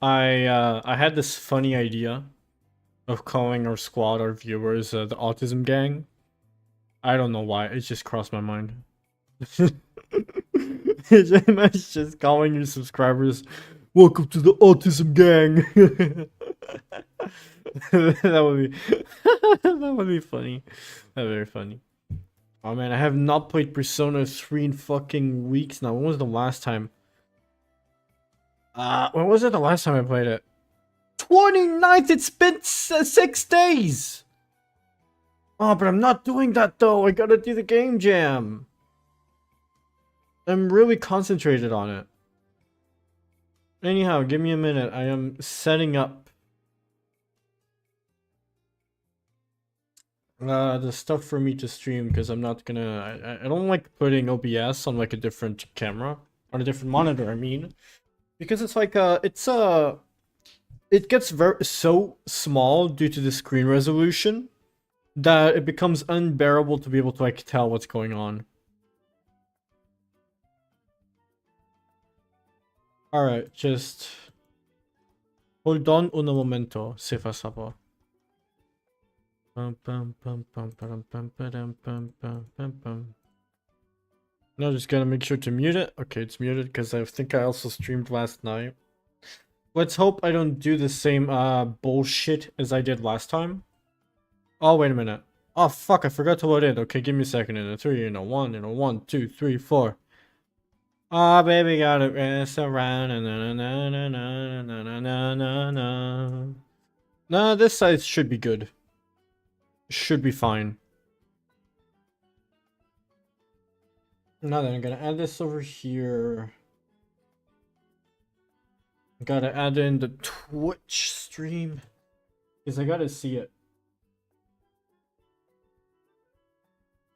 I had this funny idea of calling our squad, our viewers, the Autism Gang. I don't know why, it just crossed my mind. It's just calling your subscribers, welcome to the Autism Gang. That would be that would be funny. That's very funny. Oh man, I have not played Persona 3 in fucking weeks now. When was the last time? When was it the last time I played it? 29th, it's been 6 days! Oh, but I'm not doing that though. I gotta do the game jam. I'm really concentrated on it. Anyhow, give me a minute. I am setting up the stuff for me to stream because I'm not gonna. I don't like putting OBS on like a different camera, on a different monitor. I mean, because it's like it gets so small due to the screen resolution that it becomes unbearable to be able to like tell what's going on. Alright, just hold on un momento, se fa sapo. Now just gotta make sure to mute it. Okay, it's muted because I think I also streamed last night. Let's hope I don't do the same bullshit as I did last time. Oh, wait a minute. Oh, fuck, I forgot to load in. Okay, give me a second. In a 3, in a 1, in a 1, 2, 3, 4. Ah, baby, gotta rest around. Na, na, na, na, na, na, na, na, na. No, this side should be good. Should be fine. Now then, I'm gonna add this over here. Gotta add in the Twitch stream. Because I gotta see it.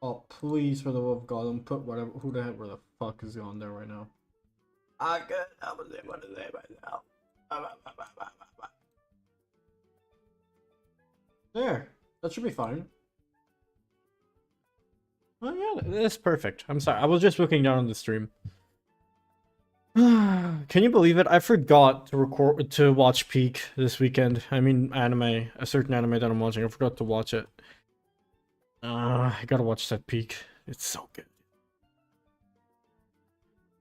Oh, please, for the love of God, don't put whatever, who the heck, where the fuck is on there right now? I can't help it, what to say myself. There, that should be fine. Oh yeah, that's perfect. I'm sorry, I was just looking down on the stream. Can you believe it? I forgot to watch Peak this weekend. I mean, anime, a certain anime that I'm watching. I forgot to watch it. I gotta watch that Peak. It's so good.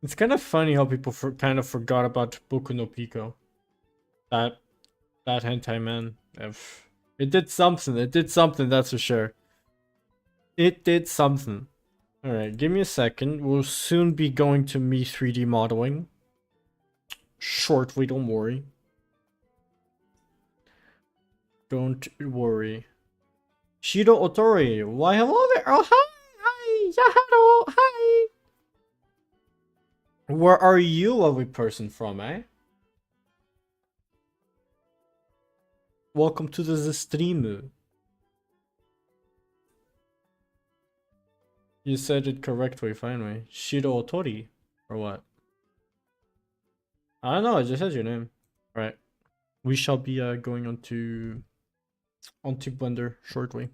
It's kind of funny how people kind of forgot about Boku no Pico. That hentai man. It did something. It did something. That's for sure. It did something. All right, give me a second. We'll soon be going to me 3D modeling. Shortly, don't worry. Don't worry. Shido Otori. Why, hello there. Oh, hi. Hi. Yeah, hello. Hi. Where are you, lovely person, from, eh? Welcome to the stream. You said it correctly, finally. Shido Otori. Or what? I don't know, I just said your name. Right. We shall be going onto Blender shortly.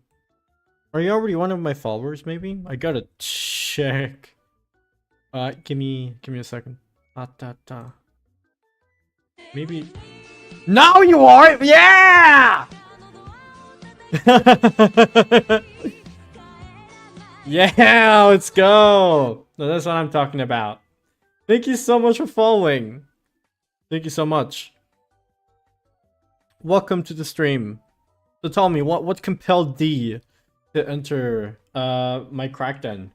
Are you already one of my followers, maybe? I gotta check. Give me a second. Maybe. Now you are! Yeah! Yeah, let's go! No, that's what I'm talking about. Thank you so much for following. Thank you so much. Welcome to the stream. So tell me, what compelled D to enter my Crackden?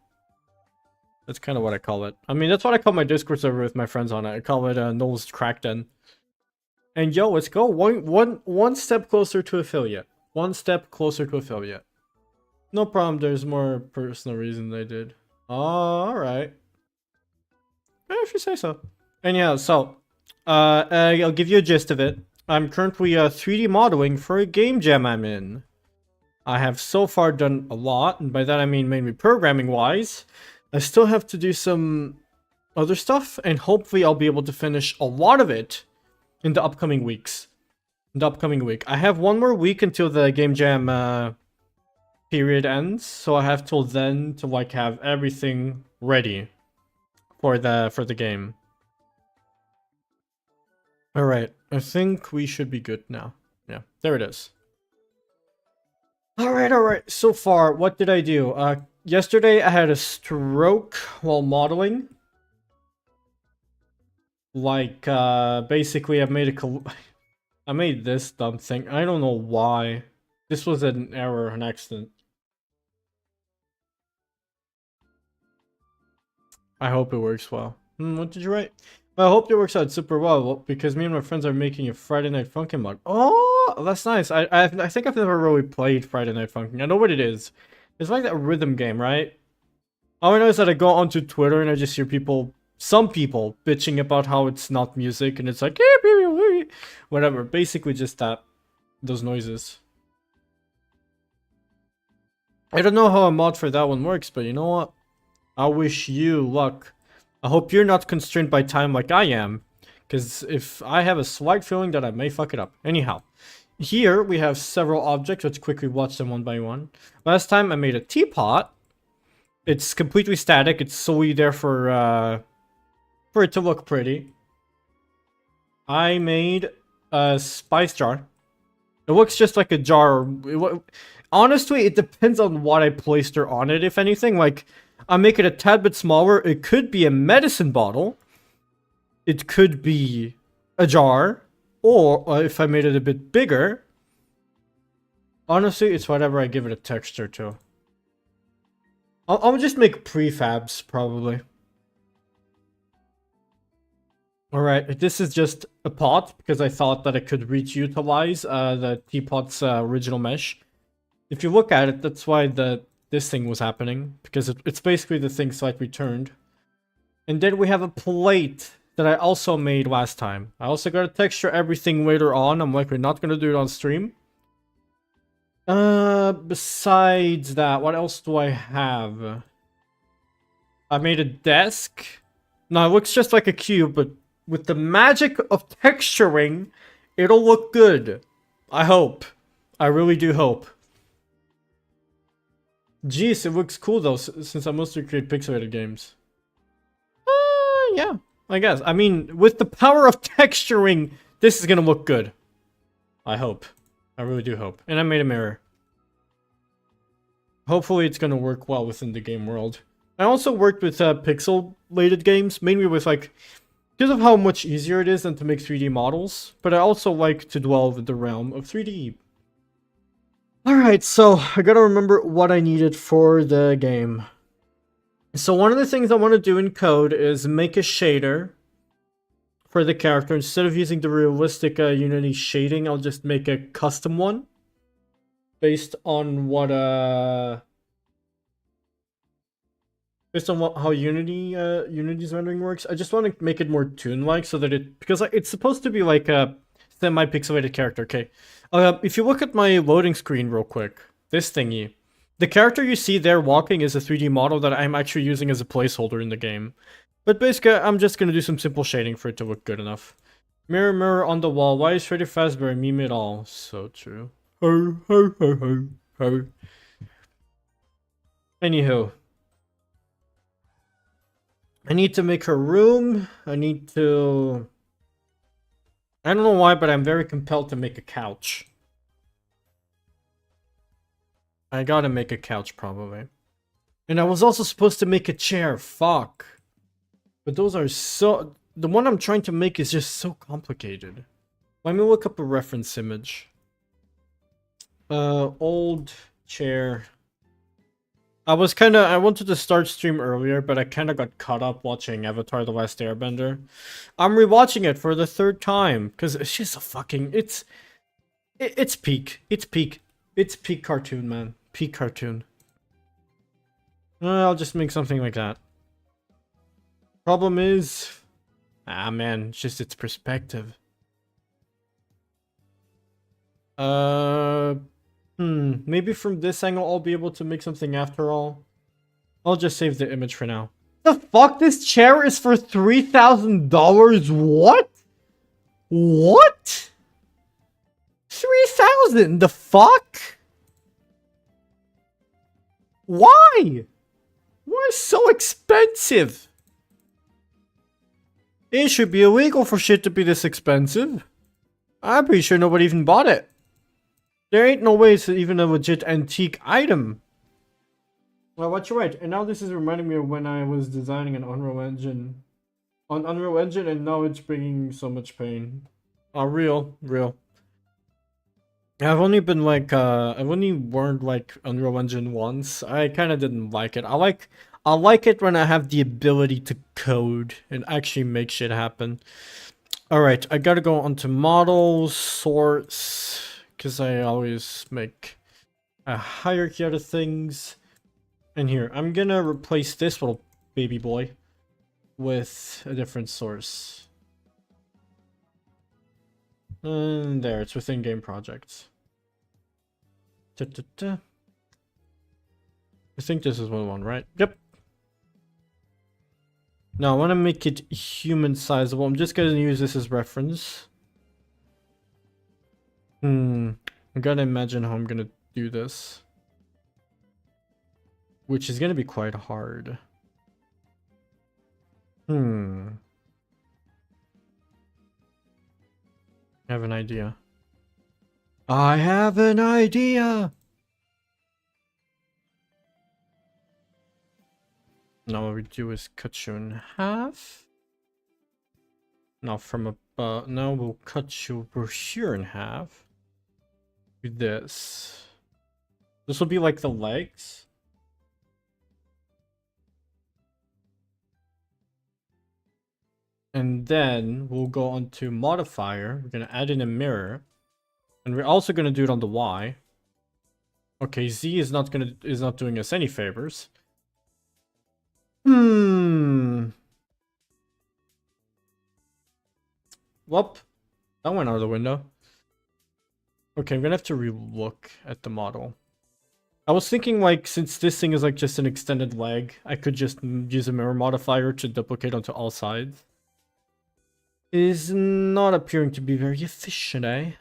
That's kind of what I call it. I mean, that's what I call my Discord server with my friends on it. I call it Noel's Crackden. And yo, let's go one step closer to affiliate. One step closer to affiliate. No problem. There's more personal reasons I did. Oh, all right. If you say so. Anyhow, so I'll give you a gist of it. I'm currently 3D modeling for a game jam I'm in. I have so far done a lot, and by that I mean mainly programming wise. I still have to do some other stuff, and hopefully I'll be able to finish a lot of it in the upcoming weeks. In the upcoming week. I have one more week until the game jam period ends, so I have till then to like have everything ready for the game. Alright, I think we should be good now. Yeah, there it is. Alright. So far, what did I do? Yesterday I had a stroke while modeling. Like, basically I made I made this dumb thing. I don't know why. This was an error, an accident. I hope it works well. What did you write? I hope it works out super well because me and my friends are making a Friday Night Funkin' mod. Oh, that's nice. I think I've never really played Friday Night Funkin'. I know what it is. It's like that rhythm game, right? All I know is that I go onto Twitter and I just hear some people bitching about how it's not music and it's like whatever. Basically just those noises. I don't know how a mod for that one works, but you know what? I wish you luck. I hope you're not constrained by time like I am, because if I have a slight feeling that I may fuck it up. Anyhow, here we have several objects. Let's quickly watch them one by one. Last time I made a teapot. It's completely static. It's solely there for it to look pretty. I made a spice jar. It looks just like a jar. Honestly, it depends on what I placed her on it, if anything. Like, I make it a tad bit smaller. It could be a medicine bottle. It could be a jar. Or if I made it a bit bigger. Honestly, it's whatever I give it a texture to. I'll just make prefabs, probably. Alright, this is just a pot, because I thought that I could reutilize the teapot's original mesh. If you look at it, that's why this thing was happening, because it's basically the thing slightly turned. And then we have a plate that I also made last time. I also got to texture everything later on. I'm likely not going to do it on stream. Besides that, what else do I have? I made a desk. No, it looks just like a cube, but with the magic of texturing, it'll look good. I hope. I really do hope. Jeez, it looks cool though, since I mostly create pixelated games. Yeah, I guess. I mean, with the power of texturing, this is gonna look good. I hope. I really do hope. And I made a mirror. Hopefully it's gonna work well within the game world. I also worked with pixelated games, mainly with like, because of how much easier it is than to make 3D models, but I also like to dwell in the realm of 3D. Alright, so I gotta remember what I needed for the game. So one of the things I want to do in code is make a shader for the character. Instead of using the realistic Unity shading, I'll just make a custom one. Based on what how Unity's rendering works. I just want to make it more toon-like so that because it's supposed to be like a semi-pixelated character. Okay, if you look at my loading screen real quick, this thingy, the character you see there walking is a 3D model that I'm actually using as a placeholder in the game. But basically, I'm just gonna do some simple shading for it to look good enough. Mirror, mirror on the wall. Why is Freddy Fazbear a meme at all? So true. Ho, ho, ho, ho, ho. Anywho. I need to make her room. I need to... I don't know why, but I'm very compelled to make a couch. I gotta make a couch, probably. And I was also supposed to make a chair. Fuck. But those are so... The one I'm trying to make is just so complicated. Let me look up a reference image. Old chair. I wanted to start stream earlier, but I kinda got caught up watching Avatar: The Last Airbender. I'm rewatching it for the third time, because it's just a fucking... It's peak. It's peak. It's peak cartoon, man. Peak cartoon. I'll just make something like that. Problem is... Ah, man, it's just its perspective. Maybe from this angle I'll be able to make something after all. I'll just save the image for now. The fuck? This chair is for $3,000? What? What? 3,000? The fuck? Why? Why so expensive? It should be illegal for shit to be this expensive. I'm pretty sure nobody even bought it. There ain't no way it's even a legit antique item. Well, what you're right. And now this is reminding me of when I was designing an Unreal Engine. On Unreal Engine, and now it's bringing so much pain. Oh, real. I've only been like, I've only learned like Unreal Engine once. I kind of didn't like it. I like it when I have the ability to code and actually make shit happen. Alright, I gotta go onto models, source, because I always make a hierarchy out of things. And here, I'm gonna replace this little baby boy with a different source. And there, it's within game projects. I think this is one, right? Yep. Now I want to make it human sizable. I'm just gonna use this as reference. I gotta imagine how I'm gonna do this, which is gonna be quite hard. I have an idea. I have an idea! Now what we do is cut you in half. Now now we'll cut you over here in half. With this. This will be like the legs. And then we'll go on to modifier. We're gonna add in a mirror. And we're also gonna do it on the Y. Okay, Z is not doing us any favors. Whoop. That went out of the window. Okay, I'm gonna have to re-look at the model. I was thinking, like, since this thing is like just an extended leg, I could just use a mirror modifier to duplicate onto all sides. It is not appearing to be very efficient, eh?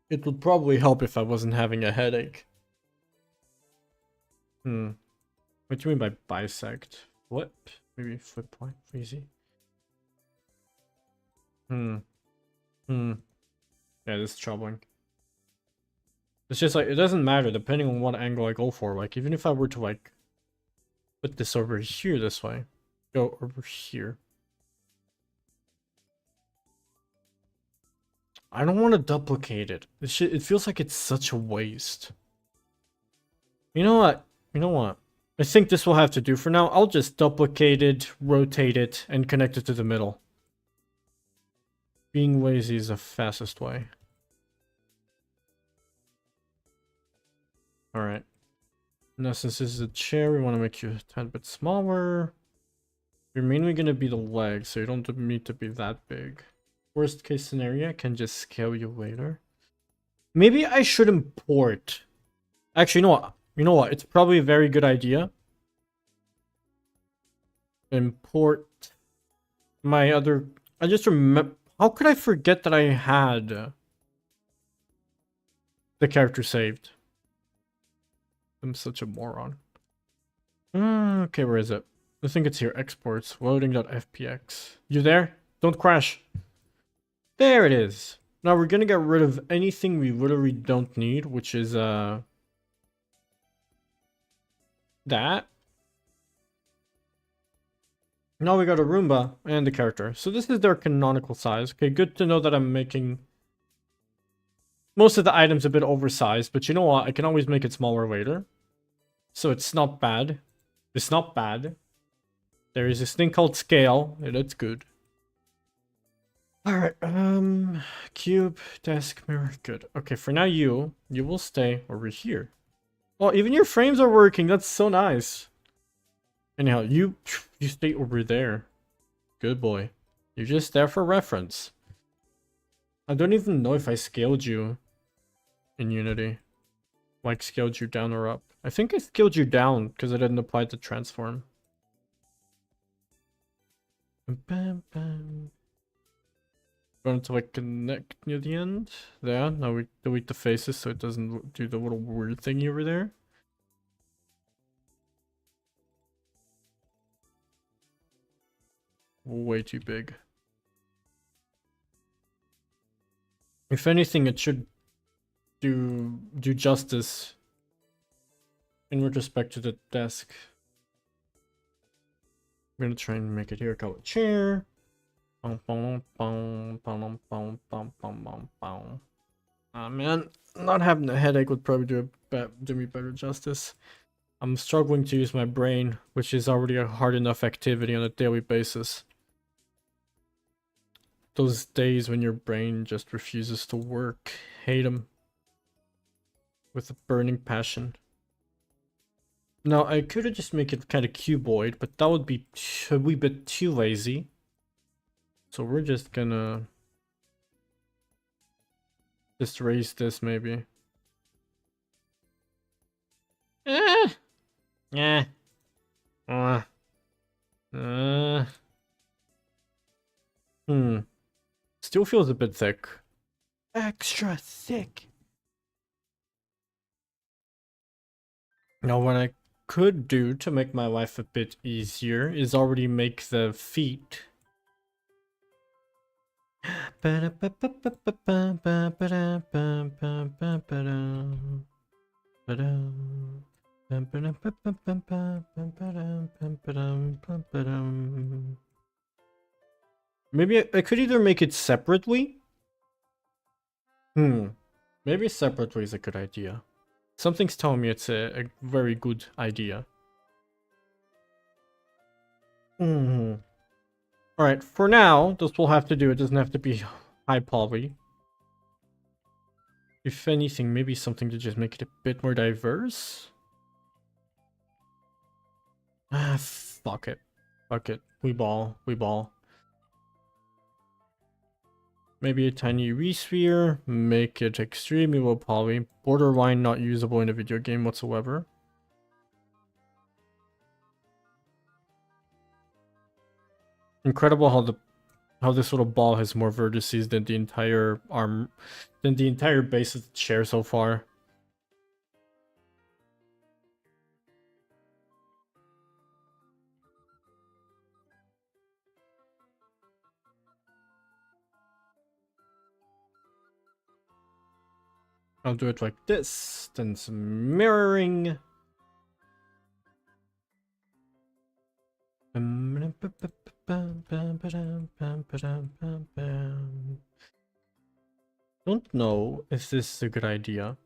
It would probably help if I wasn't having a headache. What do you mean by bisect? Flip? Maybe flip point? Easy. Yeah, this is troubling. It's just like, it doesn't matter depending on what angle I go for. Like, even if I were to, like, put this over here this way. Go over here. I don't want to duplicate it. It feels like it's such a waste. You know what? I think this will have to do for now. I'll just duplicate it, rotate it, and connect it to the middle. Being lazy is the fastest way. Alright. Now since this is a chair, we want to make you a tad bit smaller. You're mainly going to be the legs, so you don't need to be that big. Worst case scenario, I can just scale you later. Maybe I should import. Actually, you know what? It's probably a very good idea. Import my other... I just remember... How could I forget that I had the character saved? I'm such a moron. Okay, where is it? I think it's here. Exports. Loading.fpx. You there? Don't crash. There it is. Now we're gonna get rid of anything we literally don't need, which is that. Now we got a Roomba and the character. So this is their canonical size. Okay, good to know that I'm making most of the items a bit oversized, but you know what? I can always make it smaller later. So it's not bad. It's not bad. There is this thing called scale, and it's good. Alright, cube, desk, mirror, good. Okay, for now you will stay over here. Oh, even your frames are working, that's so nice. Anyhow, you stay over there. Good boy. You're just there for reference. I don't even know if I scaled you in Unity. Like, scaled you down or up. I think I scaled you down because I didn't apply the transform. Bam, bam. Going to like connect near the end. There. Now we delete the faces so it doesn't do the little weird thingy over there. way too big. If anything, it should do justice in respect to the desk. I'm gonna try and make it here. Call it chair. Man, not having a headache would probably do me better justice. I'm struggling to use my brain, which is already a hard enough activity on a daily basis. Those days when your brain just refuses to work, hate them with a burning passion. Now, I could have just make it kind of cuboid, but that would be a wee bit too lazy. So we're just gonna just raise this maybe. Yeah. Still feels a bit thick. Extra thick. Now what I could do to make my life a bit easier is already make the feet. Maybe I could either make it separately. Maybe separately is a good idea. Something's telling me it's a very good idea. Alright, for now, this will have to do. It doesn't have to be high poly. If anything, maybe something to just make it a bit more diverse. Fuck it. Fuck it. We ball. Maybe a tiny resphere, make it extremely low poly, borderline not usable in a video game whatsoever. Incredible how this little ball has more vertices than the entire base of the chair so far. I'll do it like this, then some mirroring. Don't know if this is a good idea.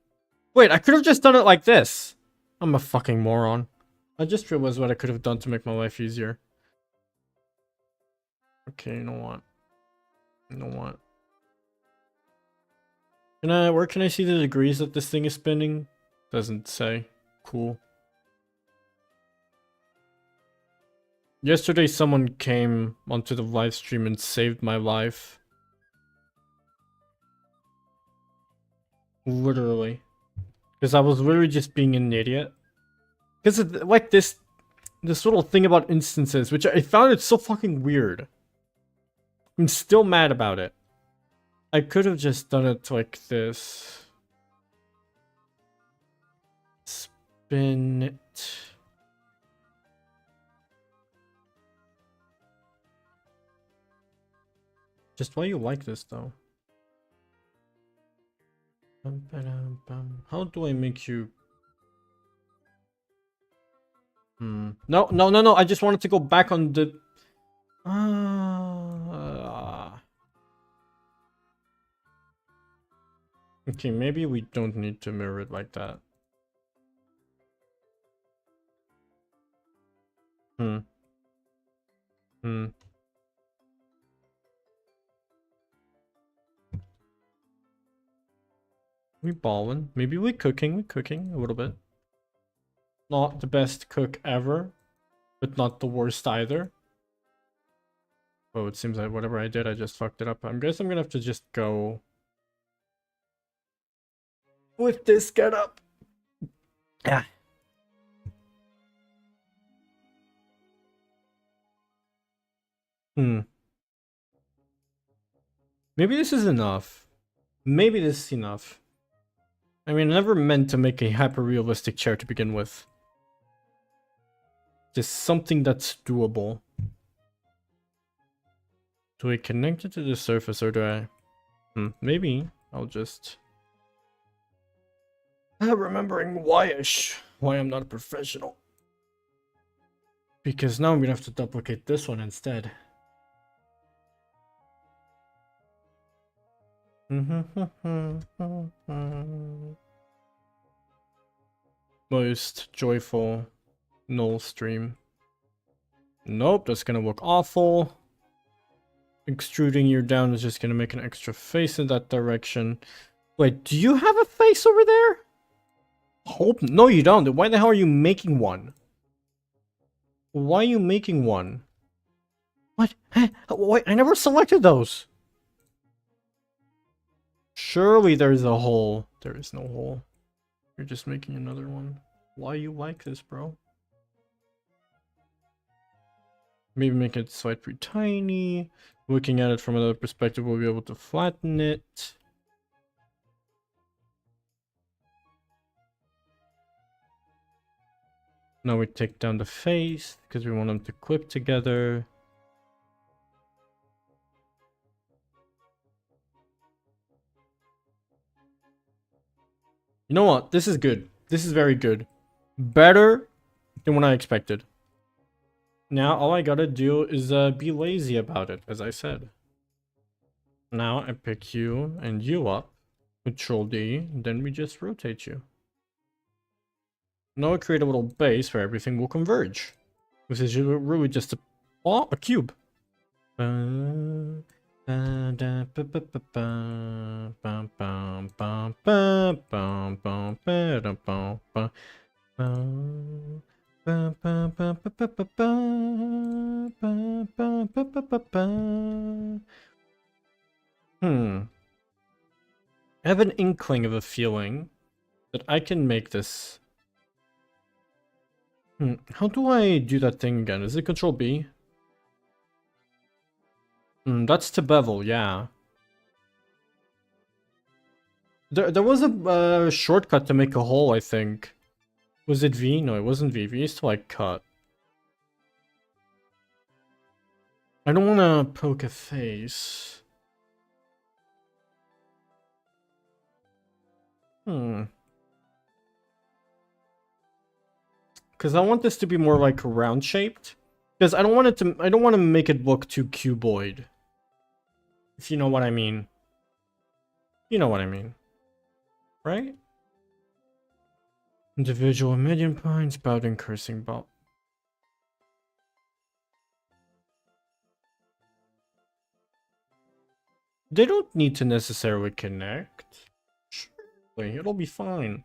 Wait, I could have just done it like this. I'm a fucking moron. I just realized what I could have done to make my life easier. Okay, you know what? Where can I see the degrees that this thing is spinning? Doesn't say. Cool. Yesterday someone came onto the live stream and saved my life. Literally. Because I was literally just being an idiot. Because like this little thing about instances, which I found it so fucking weird. I'm still mad about it. I could have just done it like this. Spin it. Just why you like this though? How do I make you? No. I just wanted to go back on the. Okay, maybe we don't need to mirror it like that. We balling. Maybe we cooking a little bit. Not the best cook ever, but not the worst either. Oh, it seems like whatever I did, I just fucked it up. I guess I'm gonna have to just go with this getup. Yeah. Maybe this is enough. Maybe this is enough. I mean, I never meant to make a hyper-realistic chair to begin with. Just something that's doable. Do we connect it to the surface or do I... maybe I'll just... remembering why I'm not a professional. Because now I'm gonna have to duplicate this one instead. Most joyful null stream. Nope, that's gonna look awful. Extruding you down is just gonna make an extra face in that direction. Wait, do you have a face over there? Hope no, you don't. Why the hell are you making one? Why are you making one? What? Wait, I never selected those. Surely there's a hole. There is no hole. You're just making another one. Why you like this, bro? Maybe make it slightly tiny. Looking at it from another perspective, we'll be able to flatten it. Now we take down the face because we want them to clip together. You know what? This is good. This is very good. Better than what I expected. Now all I gotta do is be lazy about it, as I said. Now I pick you and you up. Control D, then we just rotate you. Now I create a little base where everything will converge. This is really just a cube. I have an inkling of a feeling that I can make this. How do I do that thing again? Is it Control B? That's to bevel, yeah. There was a shortcut to make a hole, I think. Was it V? No, it wasn't V. V is to like cut. I don't want to poke a face. Because I want this to be more like round shaped. Because I don't want to make it look too cuboid. If you know what I mean. You know what I mean. Right? Individual medium pine, spouting, cursing bolt. They don't need to necessarily connect. Surely, it'll be fine.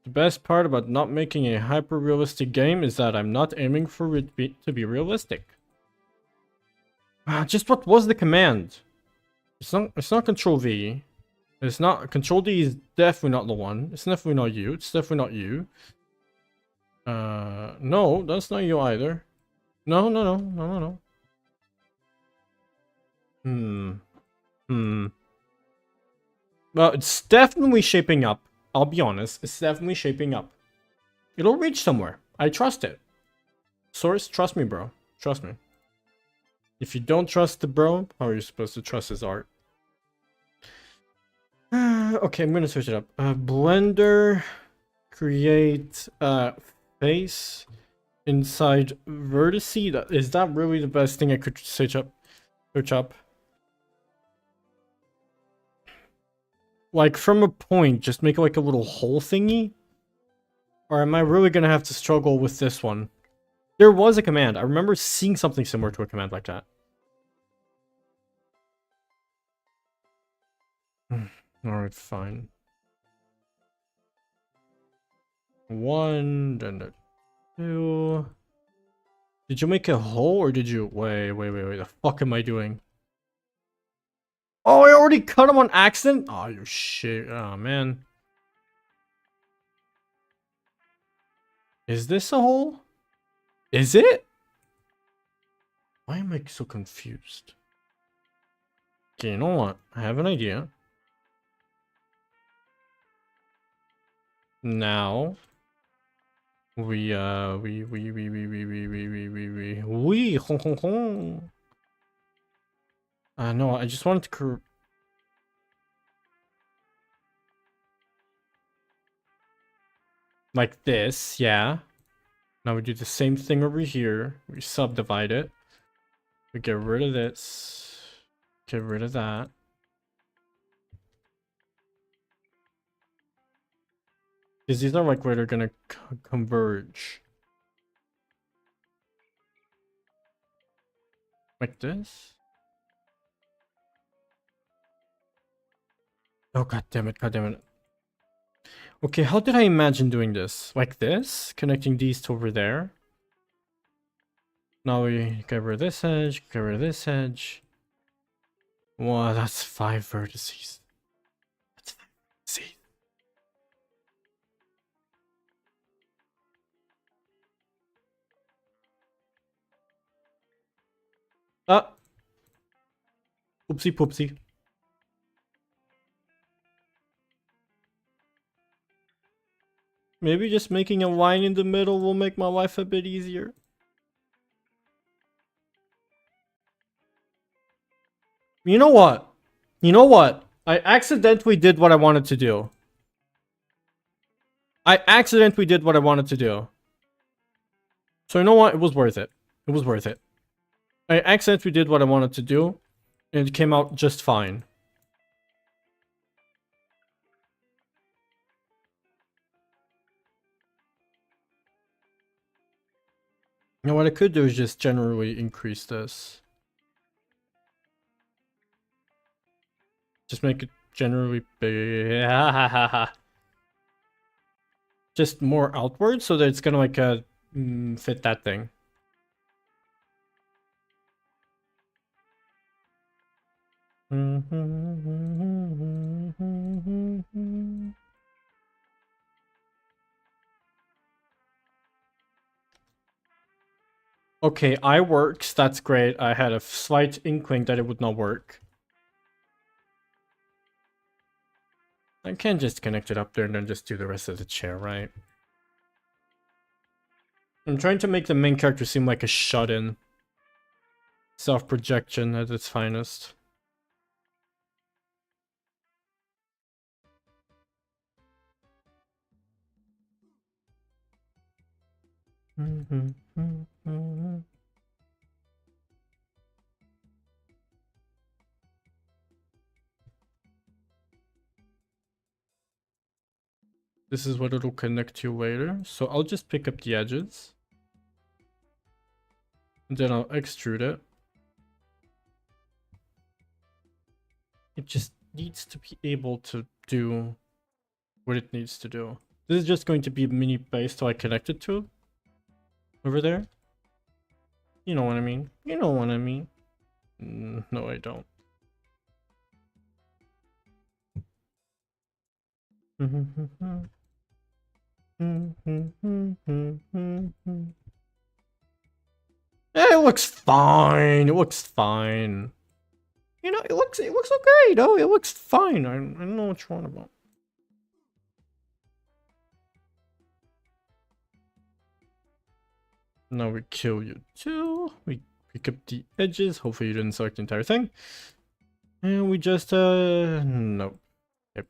The best part about not making a hyper-realistic game is that I'm not aiming for it to be realistic. Just what was the command? It's not Control V. It's not Control D is definitely not the one. It's definitely not you. It's definitely not you. No, that's not you either. No. Well, it's definitely shaping up. I'll be honest. It's definitely shaping up. It'll reach somewhere. I trust it. Source, trust me, bro. Trust me. If you don't trust the bro, how are you supposed to trust his art? Okay, I'm gonna switch it up. Blender, create face inside vertice. Is that really the best thing I could search up? Like from a point, just make like a little hole thingy? Or am I really gonna have to struggle with this one? There was a command. I remember seeing something similar to a command like that. Alright, fine. 1, then 2. Did you make a hole or did you... Wait. The fuck am I doing? Oh, I already cut him on accident? Oh, you shit. Oh, man. Is this a hole? Is it? Why am I so confused? Okay, you know what? I have an idea. Now, hong hong hong. No, I just wanted to like this, yeah. Now we do the same thing over here. We subdivide it. We get rid of this. Get rid of that. Because these are like where they're gonna converge. Like this. Oh, god damn it, god damn it. Okay, how did I imagine doing this? Like this? Connecting these to over there. Now we get rid of this edge, get rid of this edge. Wow, that's 5 vertices. That's 5 vertices. Ah! Oopsie poopsie. Maybe just making a line in the middle will make my life a bit easier. You know what? You know what? I accidentally did what I wanted to do. I accidentally did what I wanted to do. So you know what? It was worth it. It was worth it. I accidentally did what I wanted to do, and it came out just fine. You know what I could do is just generally increase this. Just make it generally big. Just more outward so that it's gonna like fit that thing. Okay, I works. That's great. I had a slight inkling that it would not work. I can't just connect it up there and then just do the rest of the chair, right? I'm trying to make the main character seem like a shut-in. Self-projection at its finest. This is what it'll connect to later. So I'll just pick up the edges. And then I'll extrude it. It just needs to be able to do what it needs to do. This is just going to be a mini base till I connect it to. Over there. You know what I mean. You know what I mean. No, I don't. It looks fine. It looks fine. You know, it looks okay, though. It looks fine. I don't know what you're on about. Now we kill you too. We pick up the edges. Hopefully you didn't select the entire thing. And we just no. Yep.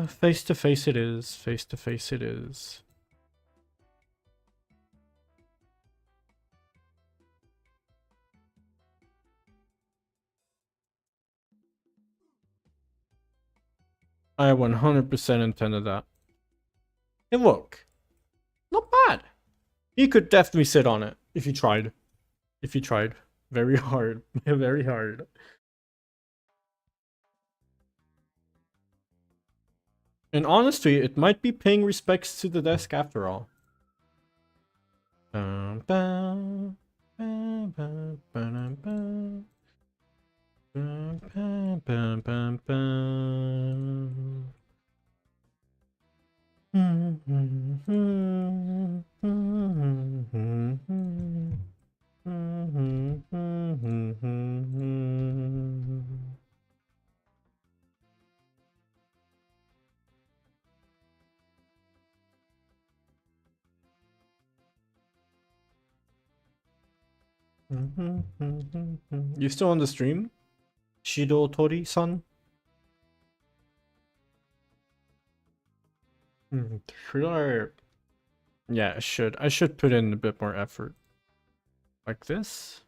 Face to face it is. Face to face it is. I 100% intended that. Hey, look. Not bad. You could definitely sit on it if you tried. If you tried. Very hard. Very hard. And honestly, it might be paying respects to the desk after all. You still on the stream? Shido Tori-san? Should I? Yeah, I should. I should put in a bit more effort. Like this?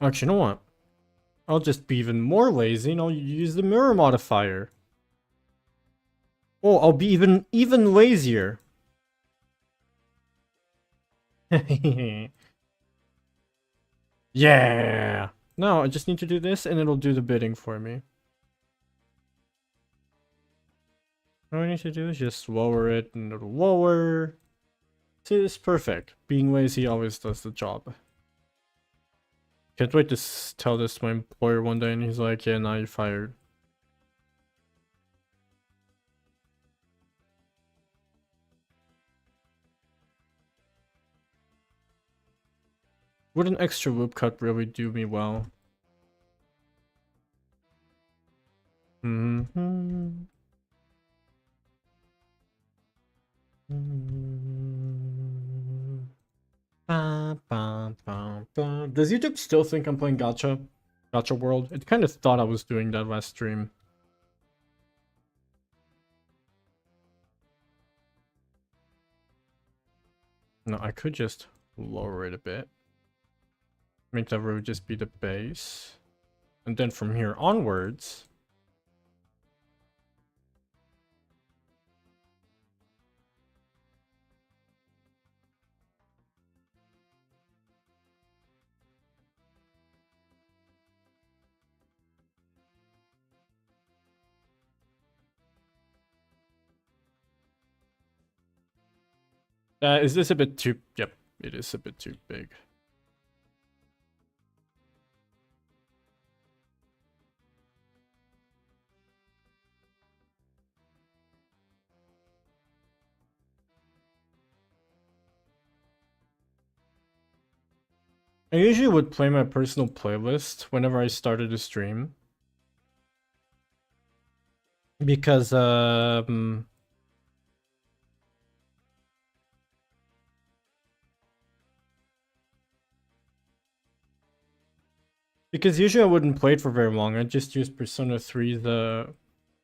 Actually, you know what? I'll just be even more lazy and I'll use the mirror modifier. Oh, I'll be even lazier. Yeah. No, I just need to do this and it'll do the bidding for me. All I need to do is just lower it and it'll lower. See, it's perfect. Being lazy always does the job. Can't wait to tell this to my employer one day and he's like, yeah, now you're fired. Would an extra loop cut really do me well? Mm-hmm. Does YouTube still think I'm playing Gacha? Gacha World? It kind of thought I was doing that last stream. No, I could just lower it a bit. Make that road just be the base. And then from here onwards... is this a bit too... Yep, it is a bit too big. I usually would play my personal playlist whenever I started a stream. Because, because usually I wouldn't play it for very long. I'd just use Persona 3, the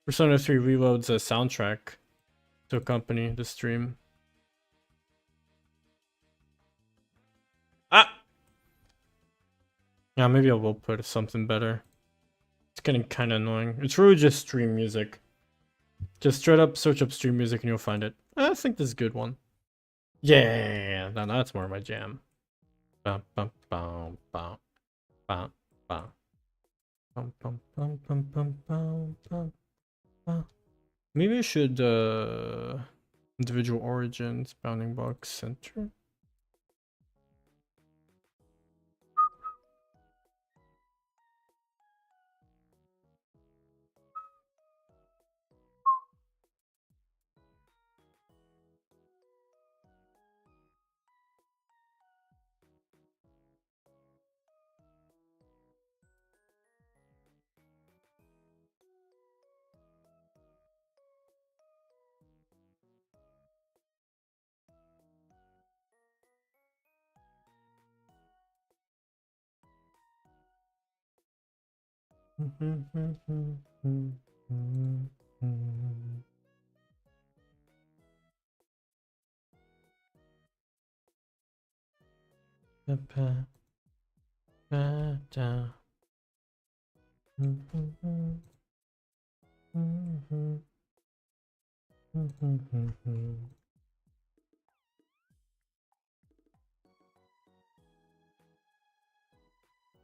Persona 3 Reload's soundtrack to accompany the stream. Ah! Yeah, maybe I will put something better. It's getting kind of annoying. It's really just stream music. Just straight up search up stream music and you'll find it. I think this is a good one. Yeah, now that's more my jam. Bum, bum, bum, bum, bum, bum. Bum, bum, bum, bum, bum, bum, bum, bum. Maybe I should individual origins, bounding box center.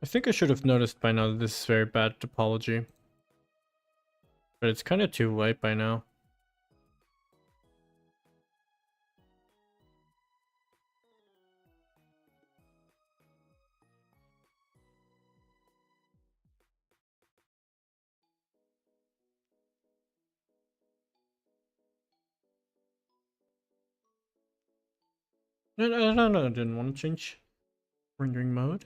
I think I should have noticed by now that this is very bad topology. But it's kind of too late by now. No, I didn't want to change rendering mode.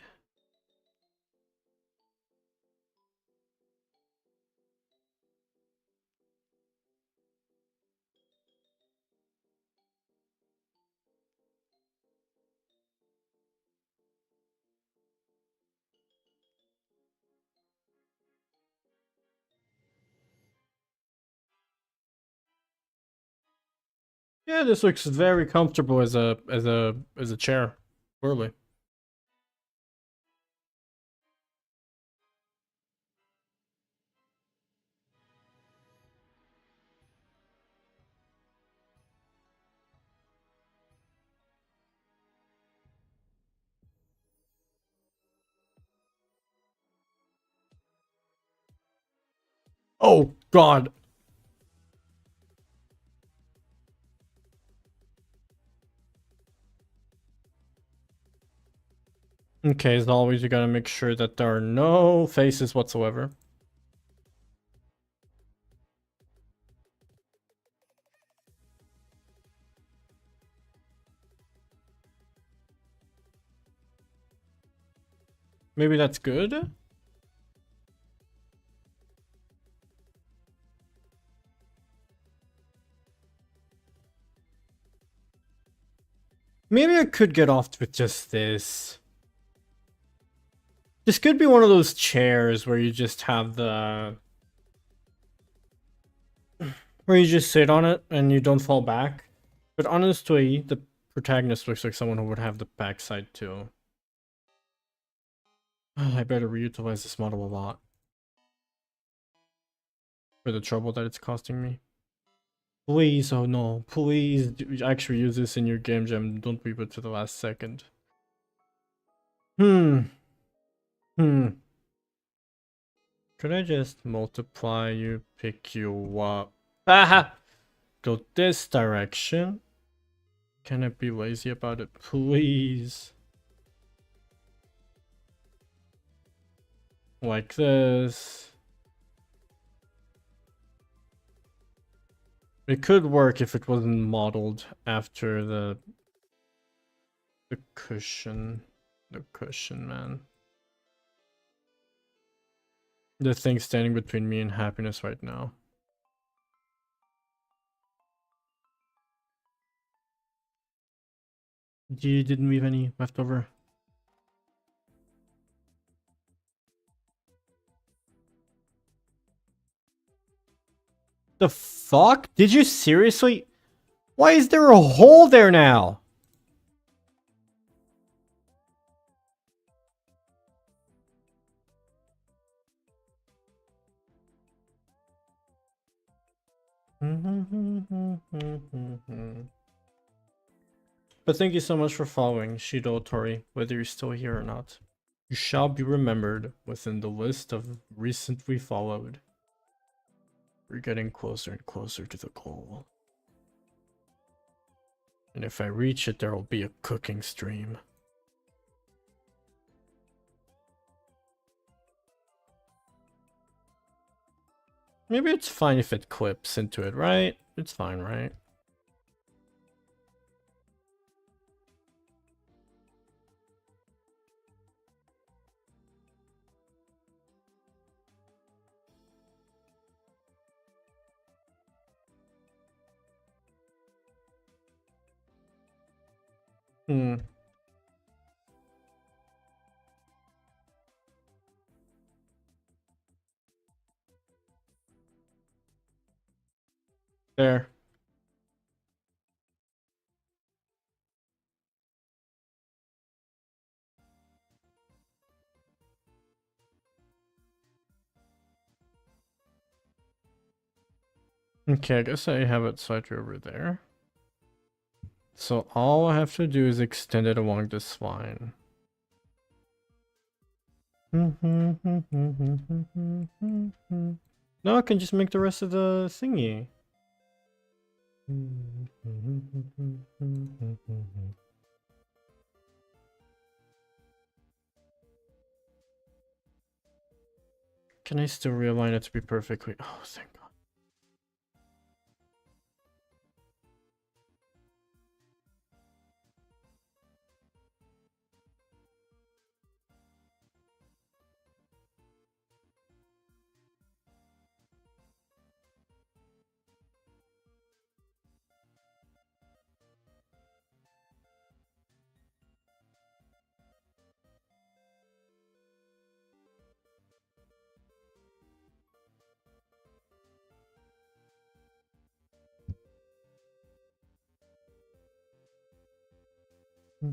Yeah, this looks very comfortable as a chair. Really. Oh God. Okay, as always, you gotta make sure that there are no faces whatsoever. Maybe that's good? Maybe I could get off with just this. This could be one of those chairs where you just have the... where you just sit on it and you don't fall back. But honestly, the protagonist looks like someone who would have the backside too. I better reutilize this model a lot. For the trouble that it's costing me. Please, oh no, please actually use this in your game jam. Don't leave it to the last second. Hmm. Could I just multiply you, pick you up? Aha! Go this direction. Can I be lazy about it, please? Like this. It could work if it wasn't modeled after the cushion. The cushion, man. The thing standing between me and happiness right now. You didn't leave any left over. The fuck? Did you seriously? Why is there a hole there now? But thank you so much for following, Shido Tori, whether you're still here or not. You shall be remembered within the list of recently followed. We're getting closer and closer to the goal. And if I reach it, there will be a cooking stream. Maybe it's fine if it clips into it, right? It's fine, right? Hmm. There. Okay, I guess I have it slightly over there. So all I have to do is extend it along this line. No, I can just make the rest of the thingy. Can I still realign it to be perfectly? Oh, thank God. The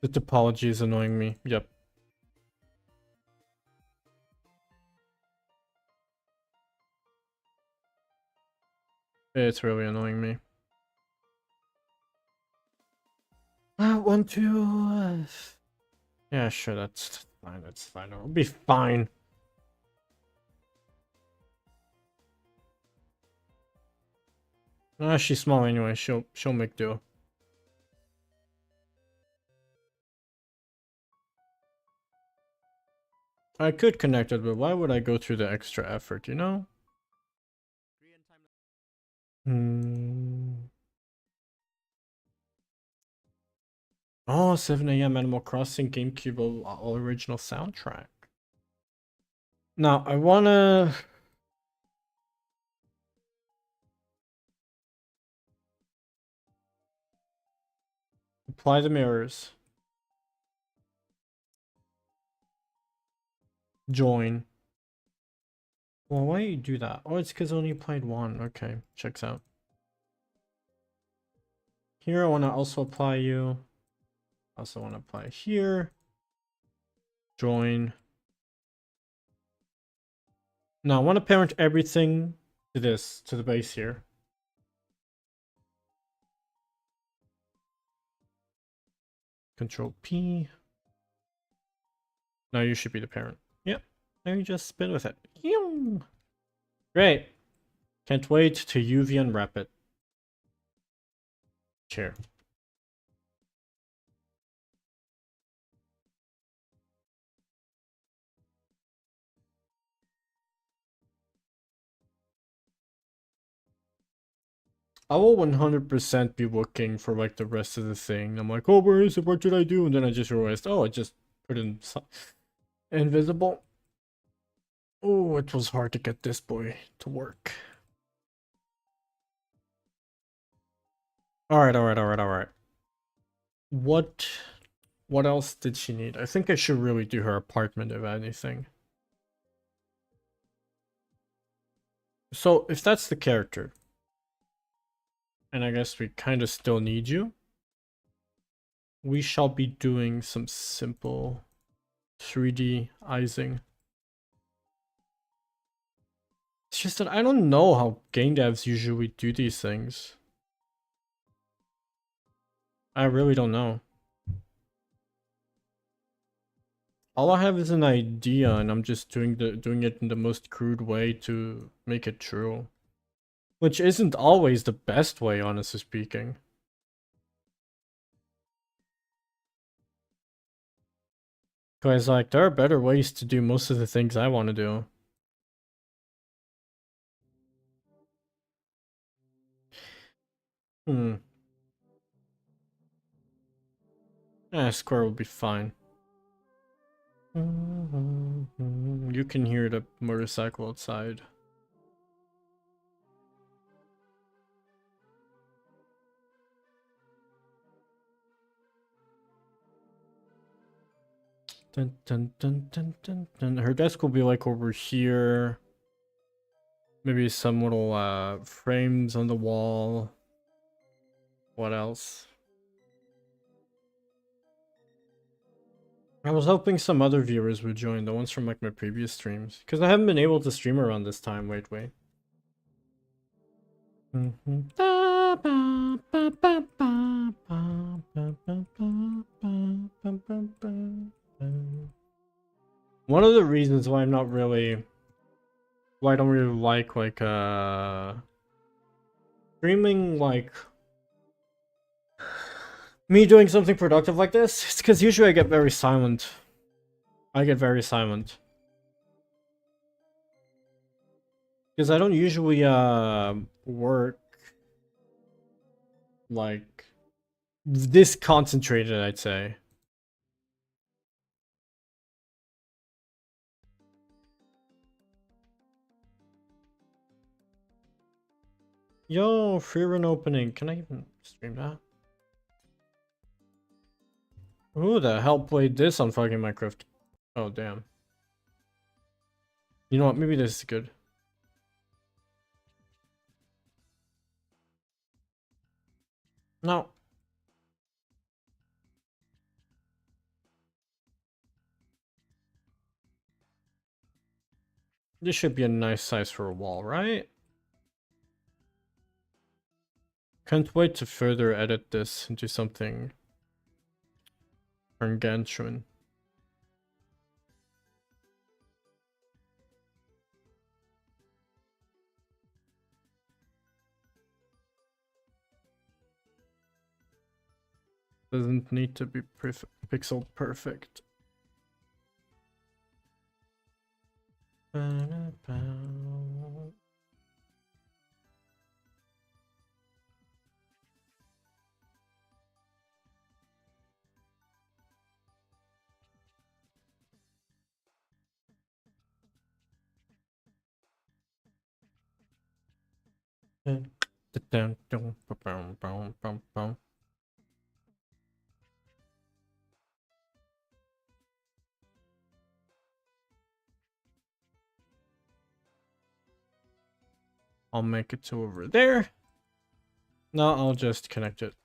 topology is annoying me. Yep. It's really annoying me. 1, 2. Yeah, sure, that's fine. That's fine. It'll be fine. She's small anyway. She'll make do. I could connect it, but why would I go through the extra effort, you know? Oh, 7 a.m. Animal Crossing GameCube all original soundtrack. Now, I wanna... apply the mirrors. Join. Well, why do you do that? Oh, it's because I only played one. Okay, checks out. Here, I want to also apply you. Also want to apply here. Join. Now, I want to parent everything to this, to the base here. Control P. Now you should be the parent. Yep. Now you just spin with it. Great. Can't wait to UV unwrap it. Chair. I will 100% be looking for like the rest of the thing. I'm like, oh, where is it? What did I do? And then I just realized, oh, I just put in invisible. Oh, it was hard to get this boy to work. Alright. What else did she need? I think I should really do her apartment if anything. So if that's the character, and I guess we kind of still need you, we shall be doing some simple 3D-izing. It's just that I don't know how game devs usually do these things. I really don't know. All I have is an idea, and I'm just doing it in the most crude way to make it true. Which isn't always the best way, honestly speaking. Because, like, there are better ways to do most of the things I want to do. Square will be fine. You can hear the motorcycle outside. Dun, dun, dun, dun, dun, dun. Her desk will be like over here. Maybe some little frames on the wall. What else? I was hoping some other viewers would join, the ones from like my previous streams. Because I haven't been able to stream around this time. Wait. One of the reasons why I don't really like streaming like me doing something productive like this, it's because usually I get very silent. Because I don't usually work like this concentrated, I'd say. Yo, free run opening. Can I even stream that? Who the hell played this on fucking Minecraft? Oh, damn. You know what? Maybe this is good. No. This should be a nice size for a wall, right? Can't wait to further edit this into something gargantuan. Doesn't need to be pixel perfect. I'll make it to over there. No, I'll just connect it.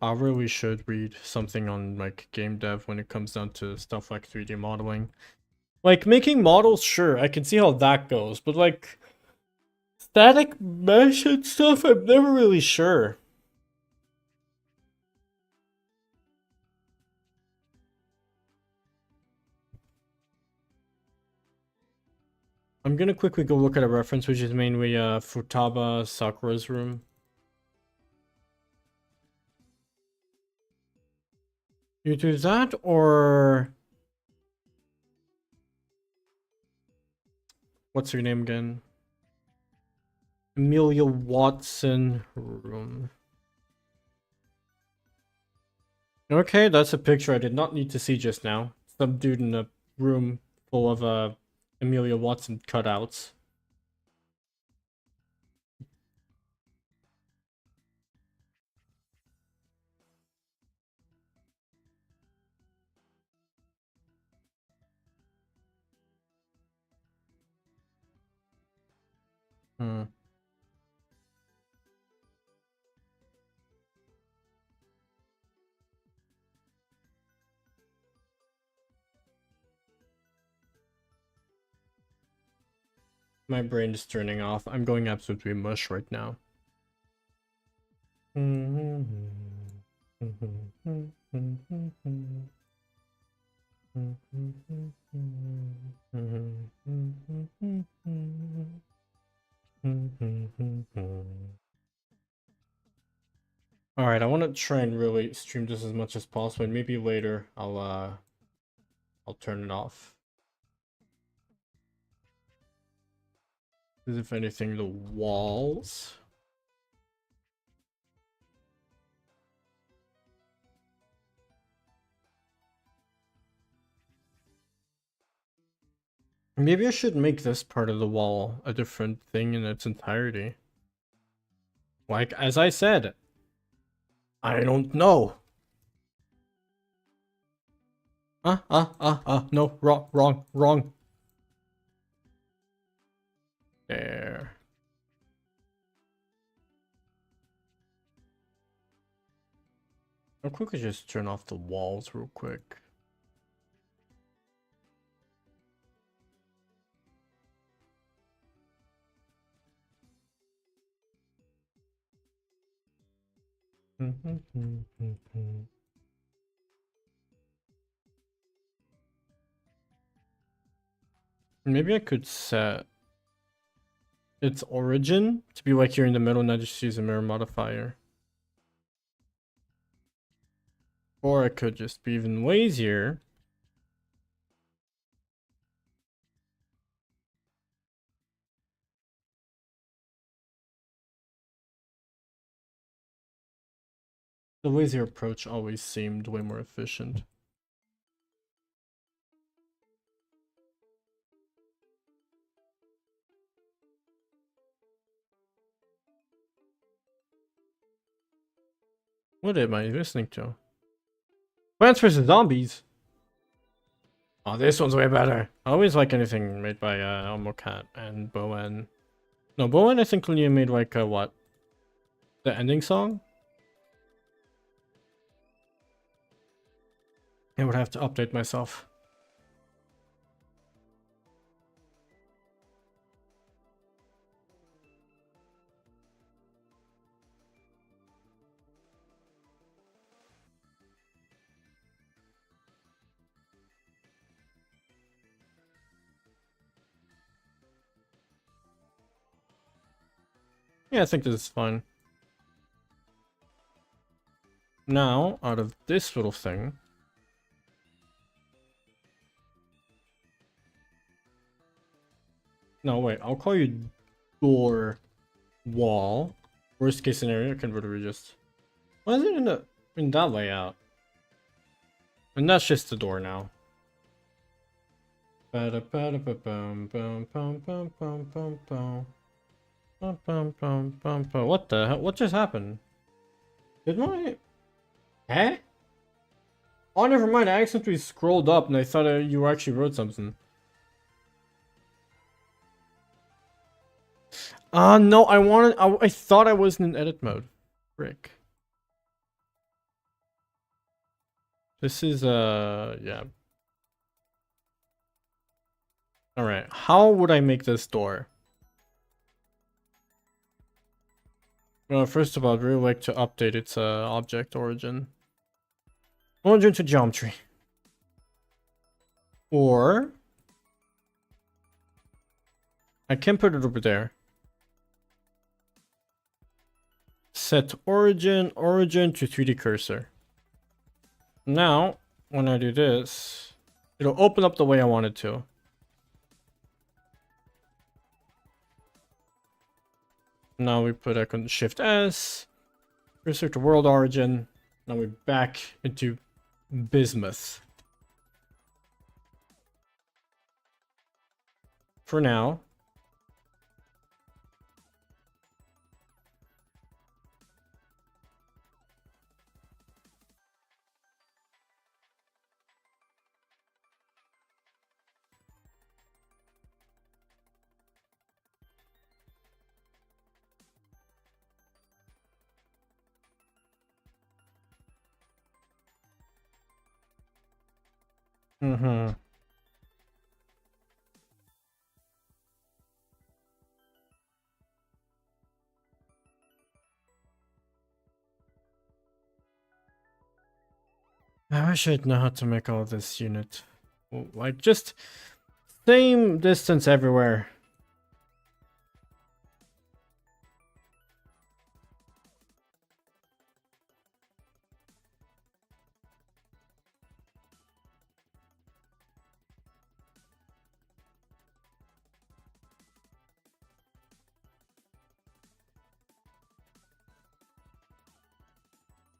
I really should read something on like game dev when it comes down to stuff like 3D modeling. Like making models, sure, I can see how that goes, but like static mesh and stuff, I'm never really sure. I'm gonna quickly go look at a reference, which is mainly Futaba Sakura's room. You do that, or what's her name again? Amelia Watson room. Okay, that's a picture I did not need to see just now. Some dude in a room full of Amelia Watson cutouts. Hmm. My brain is turning off. I'm going absolutely mush right now. Alright, I want to try and really stream this as much as possible, and maybe later I'll turn it off. Because if anything, the walls. Maybe I should make this part of the wall a different thing in its entirety. Like, as I said, I don't know. No, wrong. There. I'll quickly just turn off the walls real quick. Maybe I could set its origin to be like here in the middle and I just use a mirror modifier. Or I could just be even lazier. The lazier approach always seemed way more efficient. What am I listening to? Plants vs. Zombies. Oh, this one's way better. I always like anything made by Elmo Cat and Bowen. No, Bowen I think Liam made like what? The ending song? I would have to update myself. Yeah, I think this is fine. Now, out of this little thing... No, wait, I'll call you door wall. Worst case scenario, I can literally just... Why is it in that layout? And that's just the door now. What the hell? What just happened? Did my... Eh? Oh, never mind. I accidentally scrolled up and I thought you actually wrote something. No, I thought I was in edit mode. Frick. This is, yeah. Alright, how would I make this door? Well, first of all, I'd really like to update its object origin. Origin to geometry. Or... I can put it over there. Set origin to 3D cursor. Now, when I do this, it'll open up the way I want it to. Now we put a Shift S, cursor to world origin. Now we're back into bismuth. For now. I wish I'd know how to make all this unit. Like, just same distance everywhere.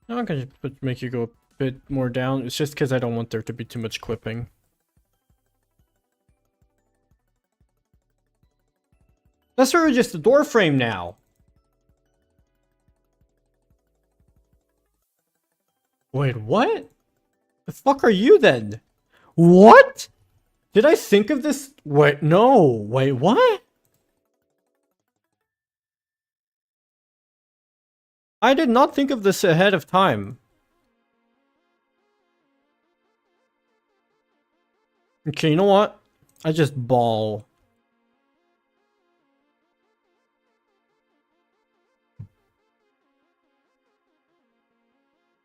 I'm gonna make you go a bit more down. It's just because I don't want there to be too much clipping. That's really just the door frame now. Wait, what? The fuck are you then? What? Did I think of this? Wait, no. Wait, what? I did not think of this ahead of time. Okay, you know what? I just ball.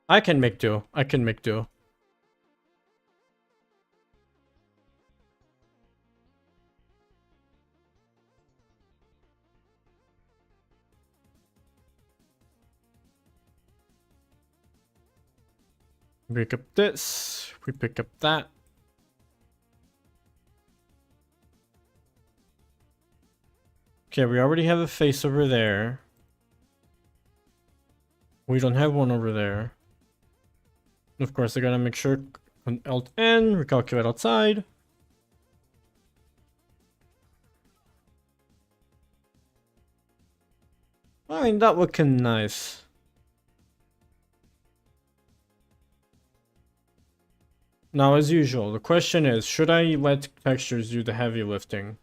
I can make do. I can make do. Pick up this. We pick up that. Okay, we already have a face over there. We don't have one over there. Of course, I gotta make sure Alt N, recalculate outside. I mean, that looking nice. Now, as usual, the question is, should I let textures do the heavy lifting?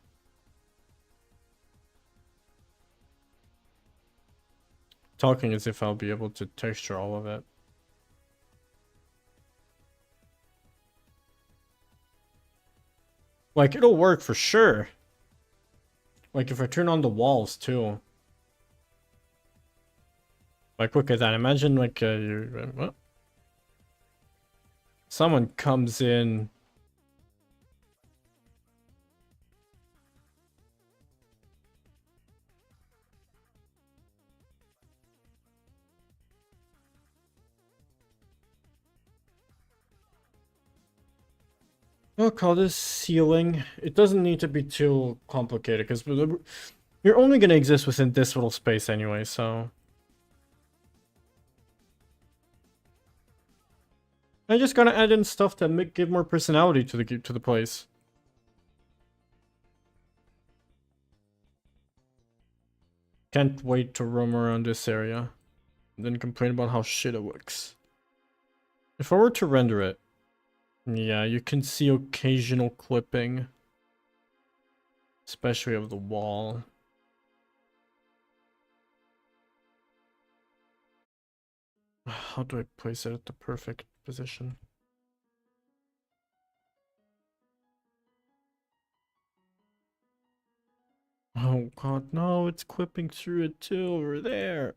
Talking as if I'll be able to texture all of it. Like, it'll work for sure. Like, if I turn on the walls, too. Like, look at that. Imagine, like, what? Someone comes in. I'll call this ceiling. It doesn't need to be too complicated, because you're only going to exist within this little space anyway, so... I just gotta add in stuff to give more personality to the place. Can't wait to roam around this area, and then complain about how shit it looks. If I were to render it, yeah, you can see occasional clipping, especially of the wall. How do I place it at the perfect position? Oh god, no, it's clipping through it too over there.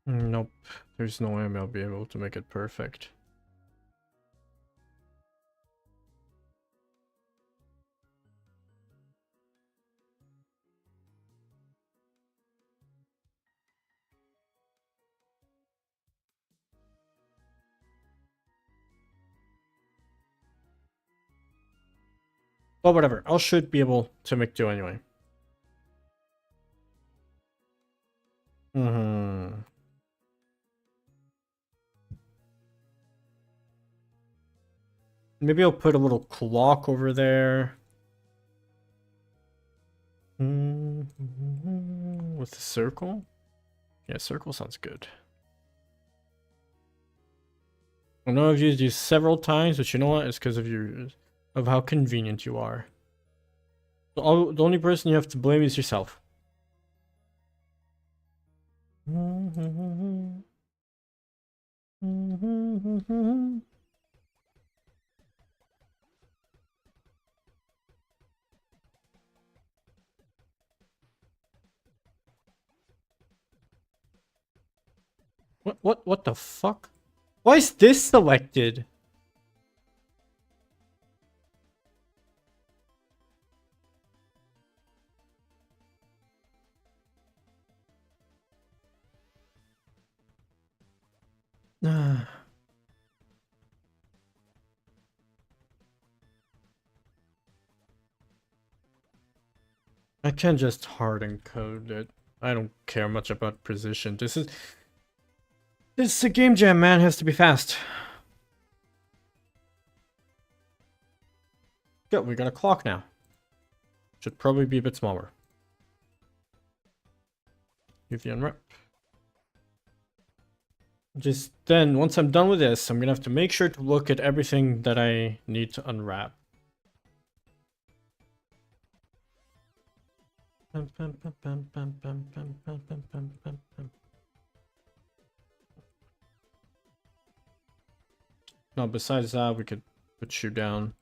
Nope, there's no way I'll be able to make it perfect. Well, whatever. I should be able to make do anyway. Maybe I'll put a little clock over there. With the circle? Yeah, circle sounds good. I know I've used these several times, but you know what? It's because of how convenient you are. The only person you have to blame is yourself. What the fuck? Why is this selected? I can't just hard encode it. I don't care much about precision. This is a game jam, man. It has to be fast. Good, we got a clock now. Should probably be a bit smaller. UV unwrap. Just then, once I'm done with this, I'm gonna have to make sure to look at everything that I need to unwrap. No, besides that, we could put you down.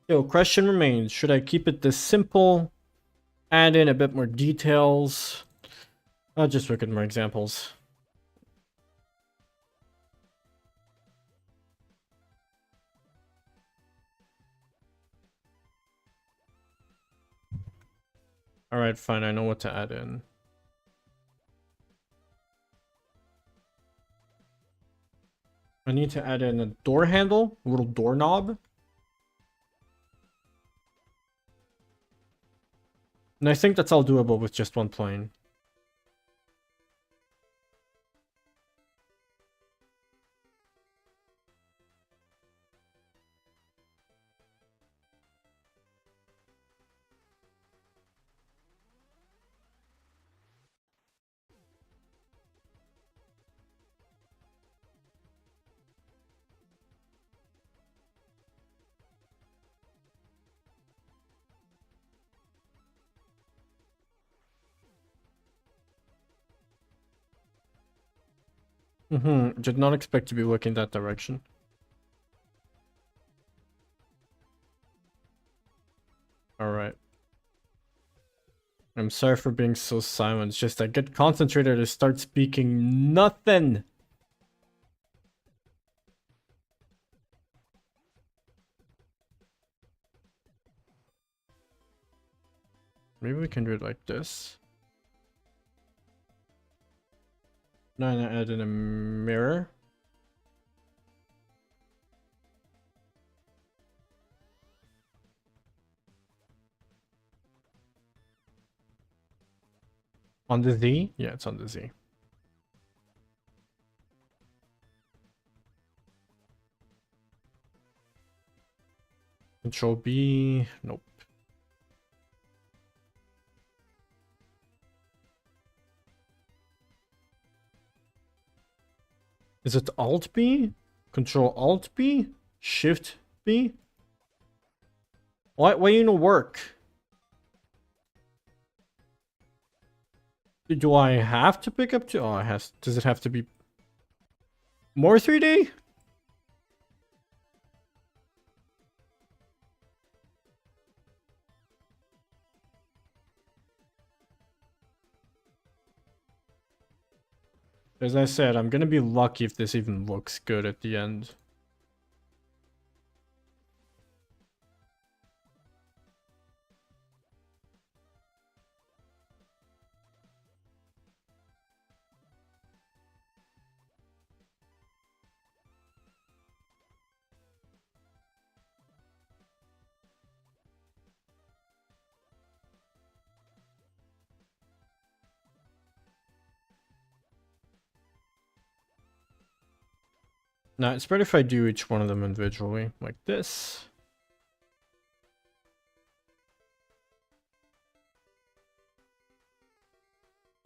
Yo, question remains. Should I keep it this simple? Add in a bit more details? I'll just look at more examples. Alright, fine. I know what to add in. I need to add in a door handle, a little doorknob. And I think that's all doable with just one plane. Did not expect to be looking that direction. Alright. I'm sorry for being so silent. It's just I get concentrated to start speaking nothing. Maybe we can do it like this. Now I add in a mirror. On the Z? Yeah, it's on the Z. Control B. Nope. Is it Alt B? Control Alt B? Shift B? Why you don't work? Do I have to pick up to? Oh, it has. Does it have to be more 3D? As I said, I'm gonna be lucky if this even looks good at the end. Now, it's better if I do each one of them individually, like this.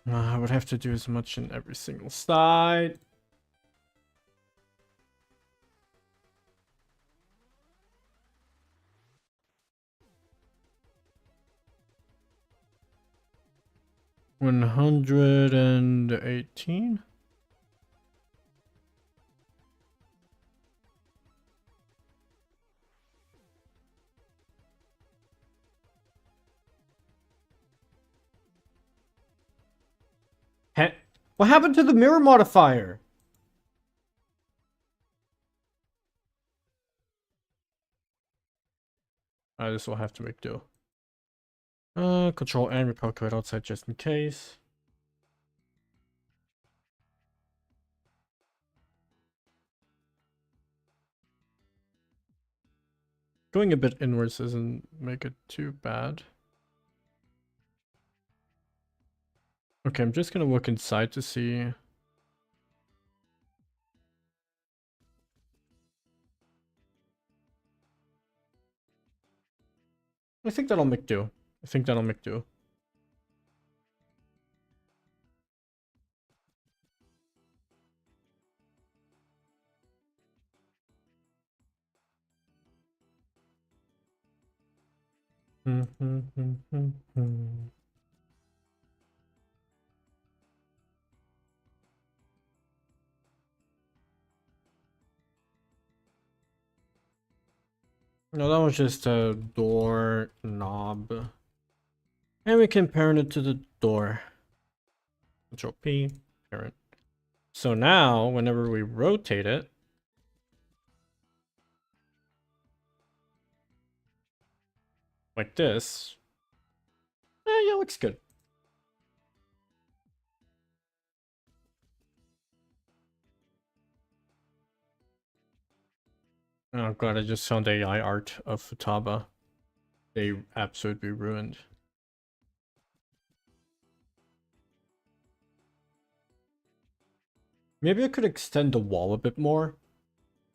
I would have to do as much in every single side. $118. What happened to the mirror modifier? This will have to make do. Control and recalculate outside just in case. Going a bit inwards doesn't make it too bad. Okay, I'm just gonna look inside to see. I think that'll make do. I think that'll make do. No, that was just a door knob. And we can parent it to the door. Control P, parent. So now, whenever we rotate it, like this, yeah, looks good. Oh god, I just found AI art of Futaba. They absolutely ruined. Maybe I could extend the wall a bit more.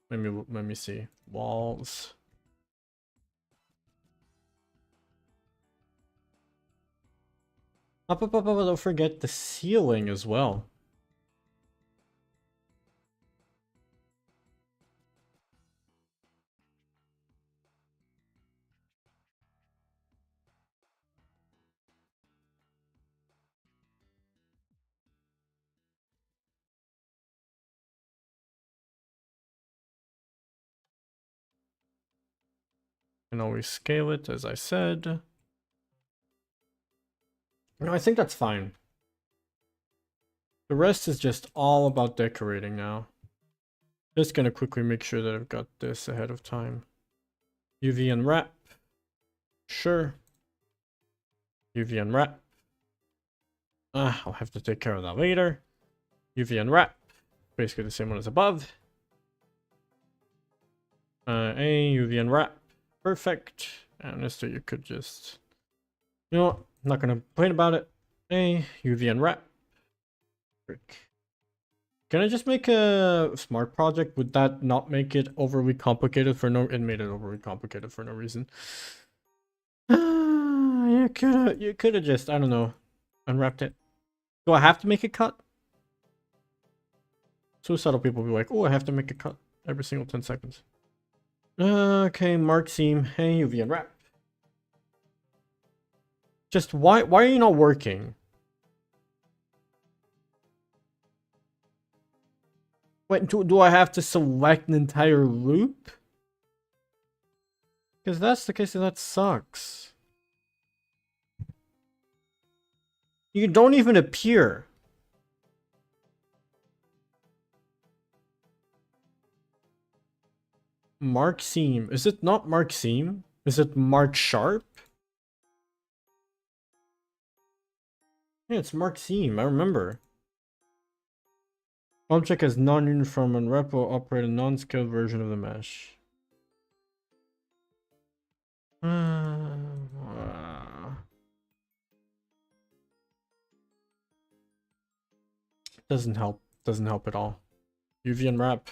Let me see. Walls. Up, don't forget the ceiling as well. Can always scale it, as I said. No, I think that's fine. The rest is just all about decorating now. Just gonna quickly make sure that I've got this ahead of time. UV unwrap. Sure. UV unwrap. I'll have to take care of that later. UV unwrap. Basically the same one as above. UV unwrap. Perfect. And this, you could just... You know what? I'm not gonna complain about it. UV unwrap. Frick. Can I just make a smart project? Would that not make it overly complicated for no... It made it overly complicated for no reason. You could have just, I don't know, unwrapped it. Do I have to make a cut? Suicidal people will be like, oh, I have to make a cut every single 10 seconds. Okay, mark seam. Hey, UV unwrap. Just why are you not working? Wait, do I have to select an entire loop? Because that's the case, that sucks. You don't even appear. Mark seam. Is it not mark seam? Is it mark sharp? Yeah, it's mark seam. I remember. Object as non-uniform and rep will operate a non-scaled version of the mesh. Doesn't help. Doesn't help at all. UV unwrap.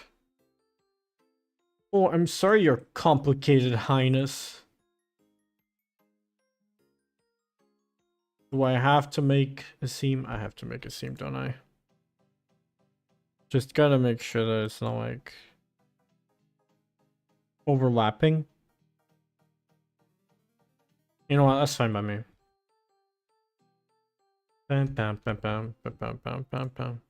Oh, I'm sorry, Your Complicated Highness. Do I have to make a seam? I have to make a seam, don't I? Just gotta make sure that it's not like overlapping. You know what? That's fine by me. Bam, bam, bam, bam, bam, bam, bam, bam, bam.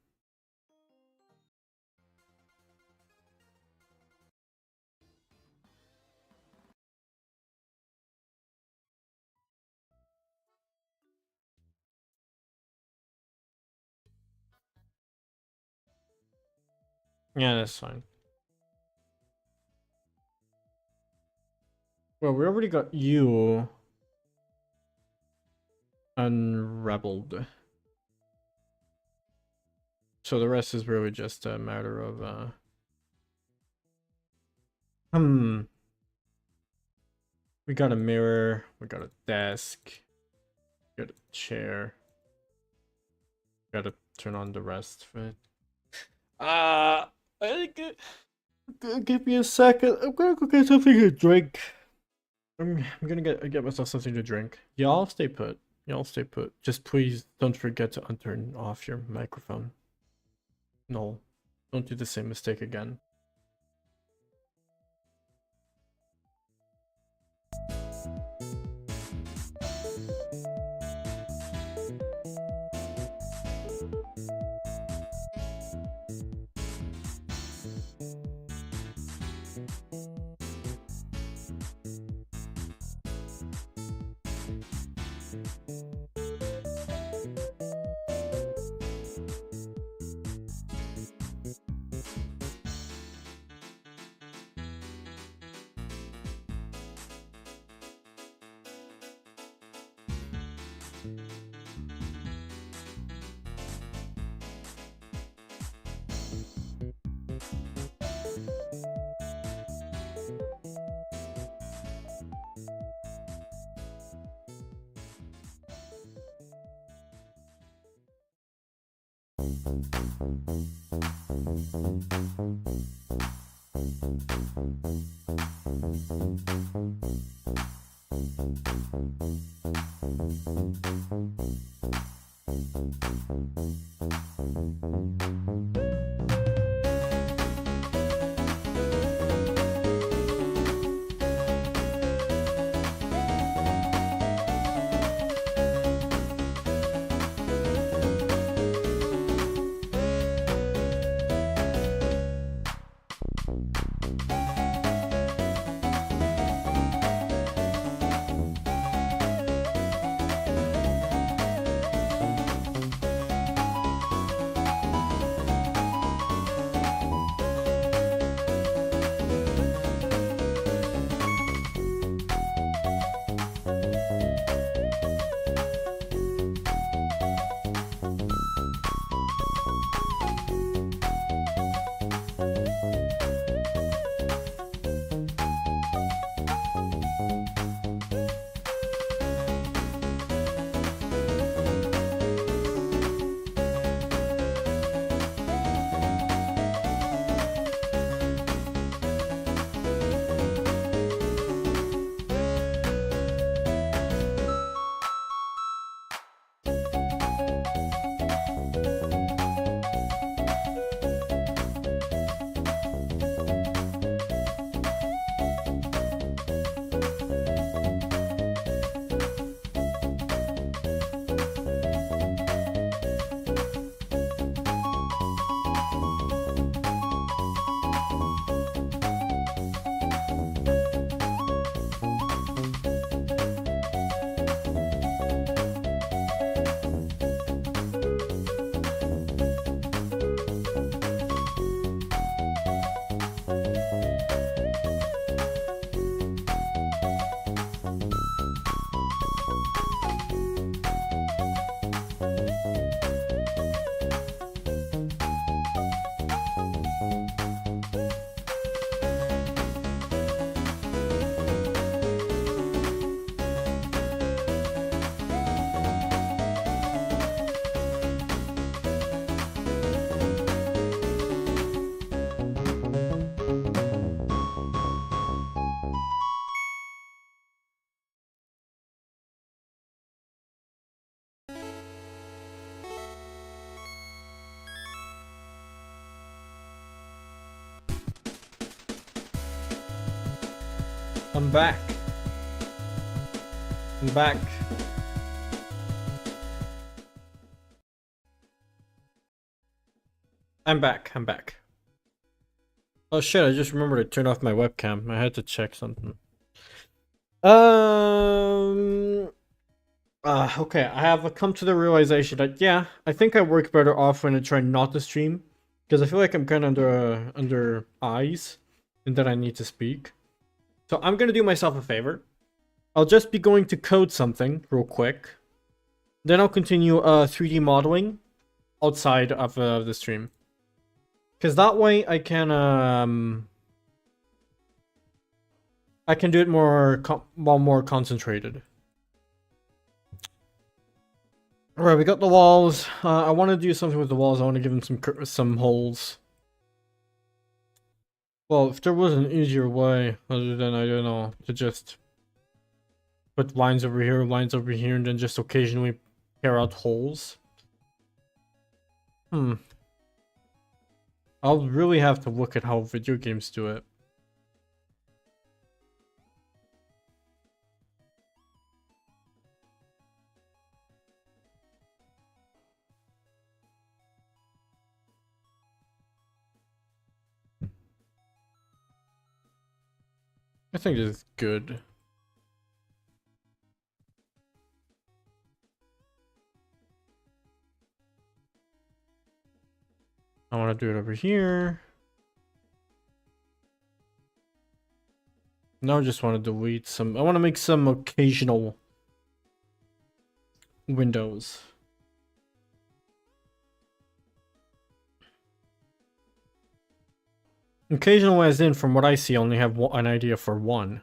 Yeah, that's fine. Well, we already got you unraveled. So the rest is really just a matter of we got a mirror, we got a desk, we got a chair. Gotta turn on the rest of it. Give me a second. I'm gonna go get something to drink. I'm gonna get myself something to drink. Y'all stay put. Y'all stay put. Just please don't forget to unturn off your microphone. No, don't do the same mistake again. I'm back. I'm back. I'm back. I'm back. Oh shit, I just remembered to turn off my webcam. I had to check something. Okay, I have come to the realization that, yeah, I think I work better off when I try not to stream. Because I feel like I'm kind of under eyes. And that I need to speak. So I'm gonna do myself a favor. I'll just be going to code something real quick. Then I'll continue 3D modeling outside of the stream. Because that way I can do it more more concentrated. Alright, we got the walls. I want to do something with the walls. I want to give them some holes. Well, if there was an easier way, other than, I don't know, to just put lines over here, and then just occasionally tear out holes. I'll really have to look at how video games do it. I think this is good. I want to do it over here. Now I just want to delete some. I want to make some occasional windows. Occasional as in, from what I see, I only have an idea for one.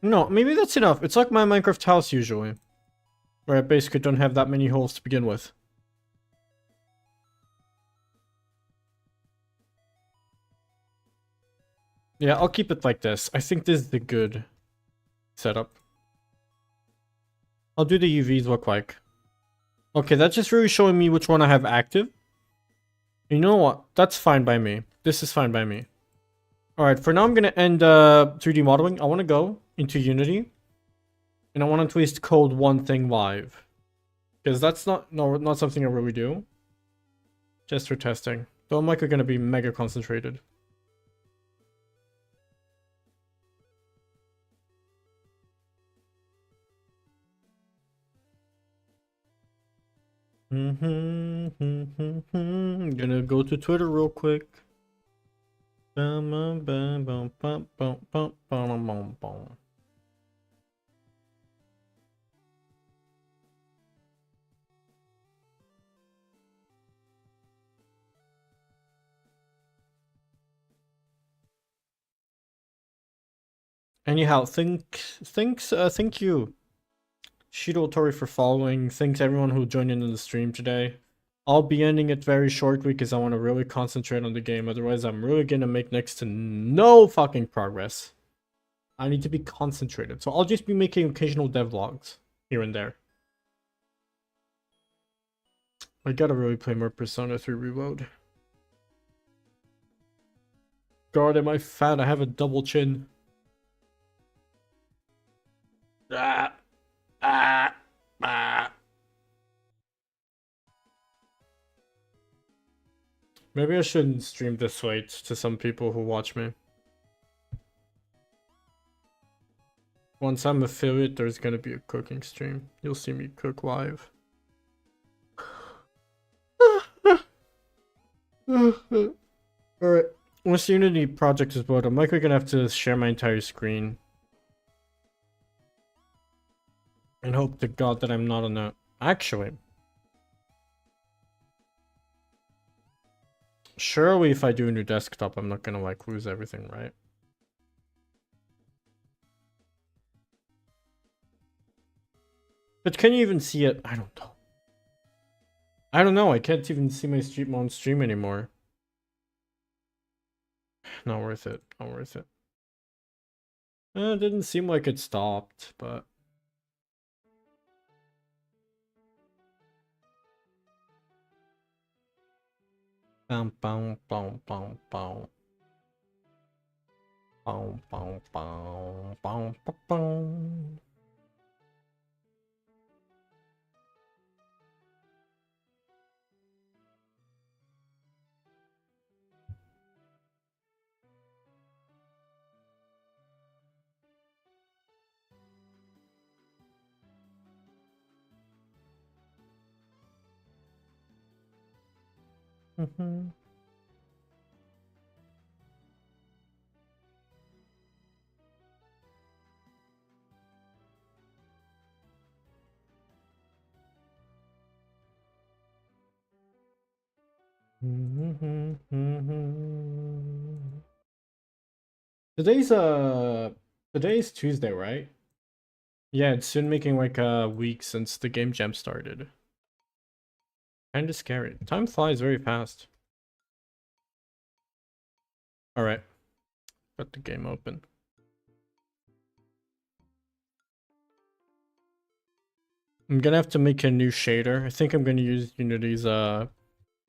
No, maybe that's enough. It's like my Minecraft house usually, where I basically don't have that many holes to begin with. Yeah, I'll keep it like this. I think this is the good setup. I'll do the UVs look like. Okay, that's just really showing me which one I have active. You know what? That's fine by me. This is fine by me. Alright, for now I'm gonna end 3D modeling. I want to go into Unity. And I want to at least code one thing live. Because that's not something I really do. Just for testing. So I'm likely gonna be mega concentrated. I'm gonna go to Twitter real quick. Anyhow, thank you, Shido Tori, for following. Thanks everyone who joined in the stream today. I'll be ending it very shortly because I want to really concentrate on the game. Otherwise, I'm really gonna make next to no fucking progress. I need to be concentrated. So I'll just be making occasional devlogs here and there. I gotta really play more Persona 3 Reload. God, am I fat? I have a double chin. Ah, ah, ah. Maybe I shouldn't stream this way to some people who watch me. Once I'm affiliate, there's gonna be a cooking stream. You'll see me cook live. Alright. Once the Unity project is built, I'm likely gonna have to share my entire screen. And hope to God that I'm not on a... Actually. Surely if I do a new desktop, I'm not gonna like lose everything, right? But can you even see it? I don't know. I don't know. I can't even see my stream on stream anymore. Not worth it. Not worth it. It didn't seem like it stopped, but... Bum, bum, bum, bum, bum. Bum, bum, bum, bum, bum, bum. Mm-hmm. Today's Tuesday, right? Yeah, it's soon making like a week since the game jam started. Kinda scary. Time flies very fast. Alright. Got the game open. I'm gonna have to make a new shader. I think I'm gonna use Unity's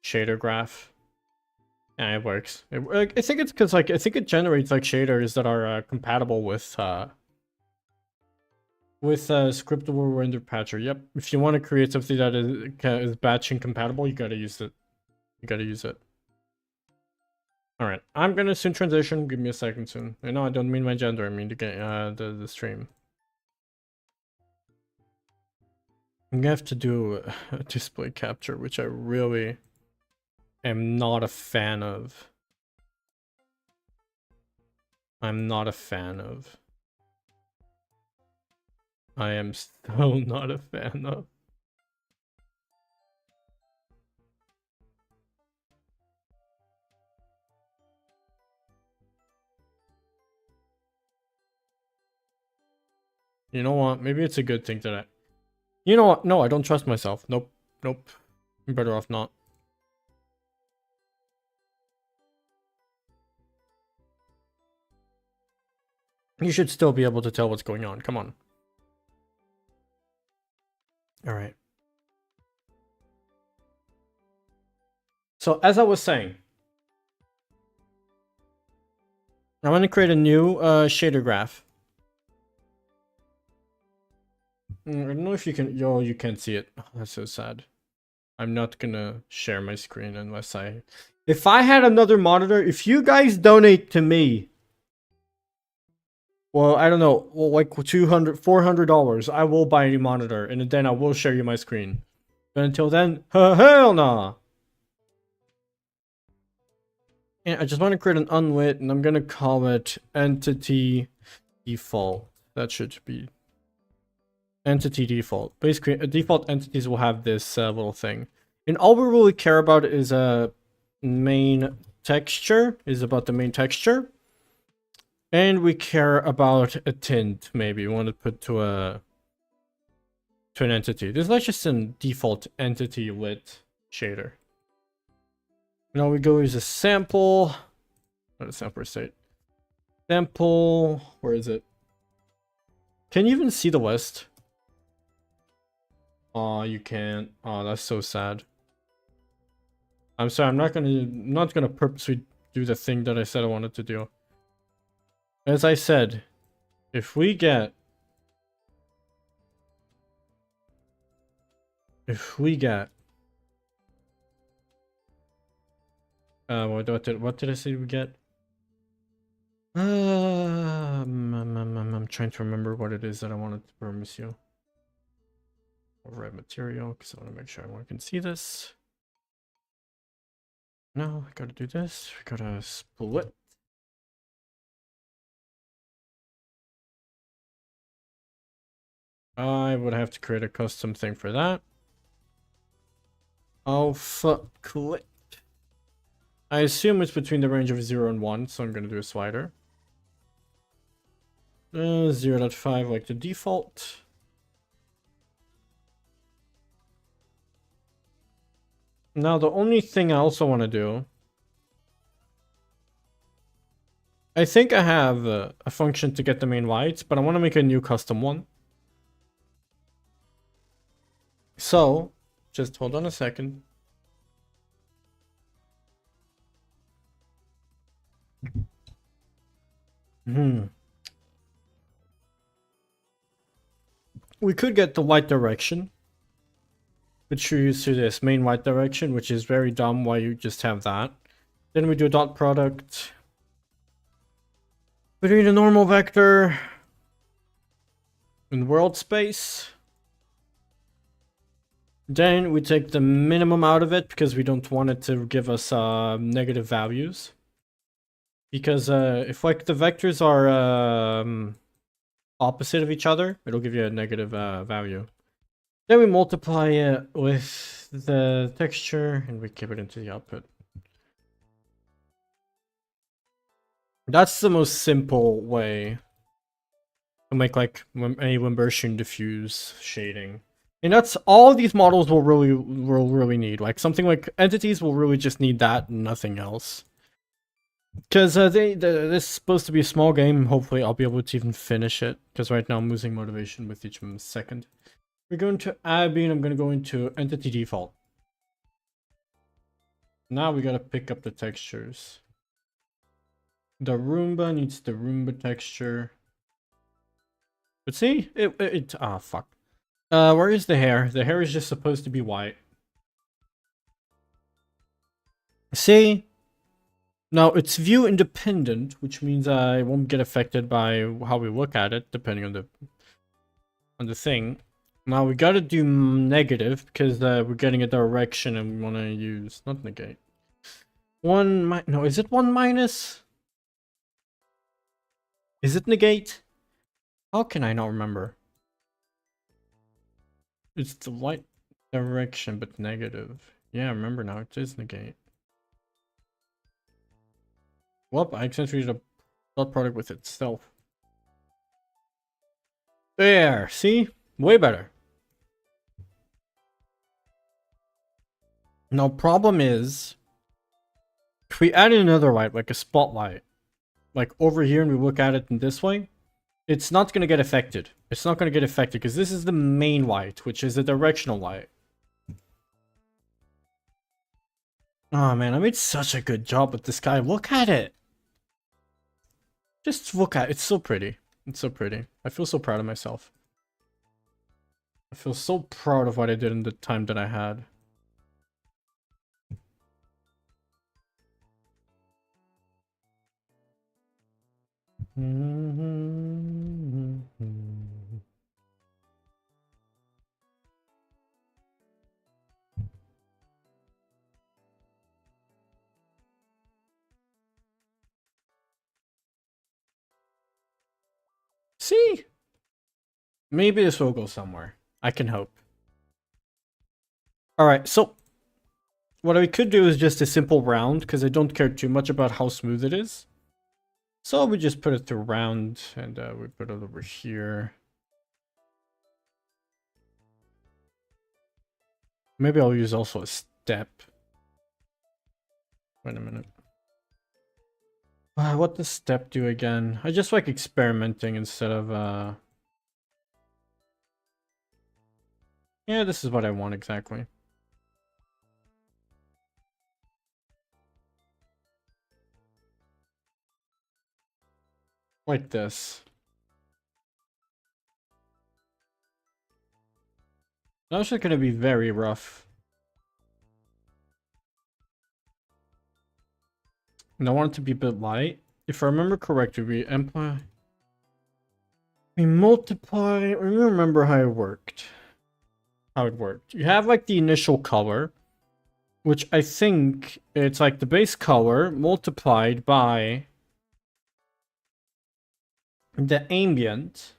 shader graph. Yeah, it works. I think it's because like I think it generates like shaders that are compatible with scriptable render patcher. Yep. If you want to create something that is batching compatible, you gotta use it. You gotta use it. All right. I'm gonna soon transition. Give me a second soon. I know I don't mean my gender. I mean the stream. I'm gonna have to do a display capture, which I really am not a fan of. I'm not a fan of. I am so not a fan of. You know what? Maybe it's a good thing that I... You know what? No, I don't trust myself. Nope. Nope. I'm better off not. You should still be able to tell what's going on. Come on. Alright. So, as I was saying, I want to create a new shader graph. I don't know if you can... Yo, you can't see it. Oh, that's so sad. I'm not gonna share my screen unless I... If I had another monitor, if you guys donate to me... Well, I don't know, well, like $200, $400, I will buy a monitor, and then I will share you my screen. But until then, hell nah! Yeah, I just want to create an unlit, and I'm gonna call it entity default. That should be entity default. Basically, default entities will have this little thing. And all we really care about is a main texture, is about the main texture. And we care about a tint, maybe. We want to put to an entity. This is just a default entity lit shader. Now we go use a sample. Not a sample state. Sample. Where is it? Can you even see the list? Oh, you can't. Oh, that's so sad. I'm sorry. I'm not gonna purposely do the thing that I said I wanted to do. As I said, if we get if we get what did I say we get? I'm trying to remember what it is that I wanted to promise you. Override material, because I want to make sure everyone can see this. No, I gotta do this. We gotta split. I would have to create a custom thing for that. Oh, fuck. Click. I assume it's between the range of 0 and 1, so I'm gonna do a slider. 0.5 like the default. Now, the only thing I also want to do... I think I have a function to get the main whites, but I want to make a new custom one. So, just hold on a second. We could get the white direction, which you use to this main white direction, which is very dumb why you just have that. Then we do dot product between the normal vector and world space. Then we take the minimum out of it because we don't want it to give us negative values. Because if like the vectors are opposite of each other, it'll give you a negative value. Then we multiply it with the texture and we give it into the output. That's the most simple way to make like a Wimbertian diffuse shading. And that's all these models will really need. Like something like entities will really just need that and nothing else. Because this is supposed to be a small game. Hopefully I'll be able to even finish it. Because right now I'm losing motivation with each second. We're going to Abby and I'm going to go into entity default. Now we got to pick up the textures. The Roomba needs the Roomba texture. But see, fuck. Where is the hair? The hair is just supposed to be white. See? Now, it's view independent, which means I won't get affected by how we look at it, depending on the thing. Now, we gotta do negative, because we're getting a direction and we want to use, not negate. No, is it 1 minus? Is it negate? How can I not remember? It's the right direction, but negative. Yeah, I remember now, it is negate. Well, I accentuated a dot product with itself. There, see? Way better. Now, problem is, if we add in another light, like a spotlight, like over here and we look at it in this way, it's not going to get affected. It's not going to get affected because this is the main light, which is a directional light. Oh man, I made such a good job with this guy. Look at it. Just look at it. It's so pretty. It's so pretty. I feel so proud of myself. I feel so proud of what I did in the time that I had. See? Maybe this will go somewhere. I can hope. Alright, so what we could do is just a simple round, because I don't care too much about how smooth it is. So we just put it to round, and we put it over here. Maybe I'll use also a step. Wait a minute. What does step do again? I just like experimenting instead of yeah, this is what I want exactly. Like this. That's just gonna be very rough. And I want it to be a bit light. If I remember correctly, we multiply. Let me remember how it worked. You have like the initial color, which I think it's like the base color multiplied by the ambient.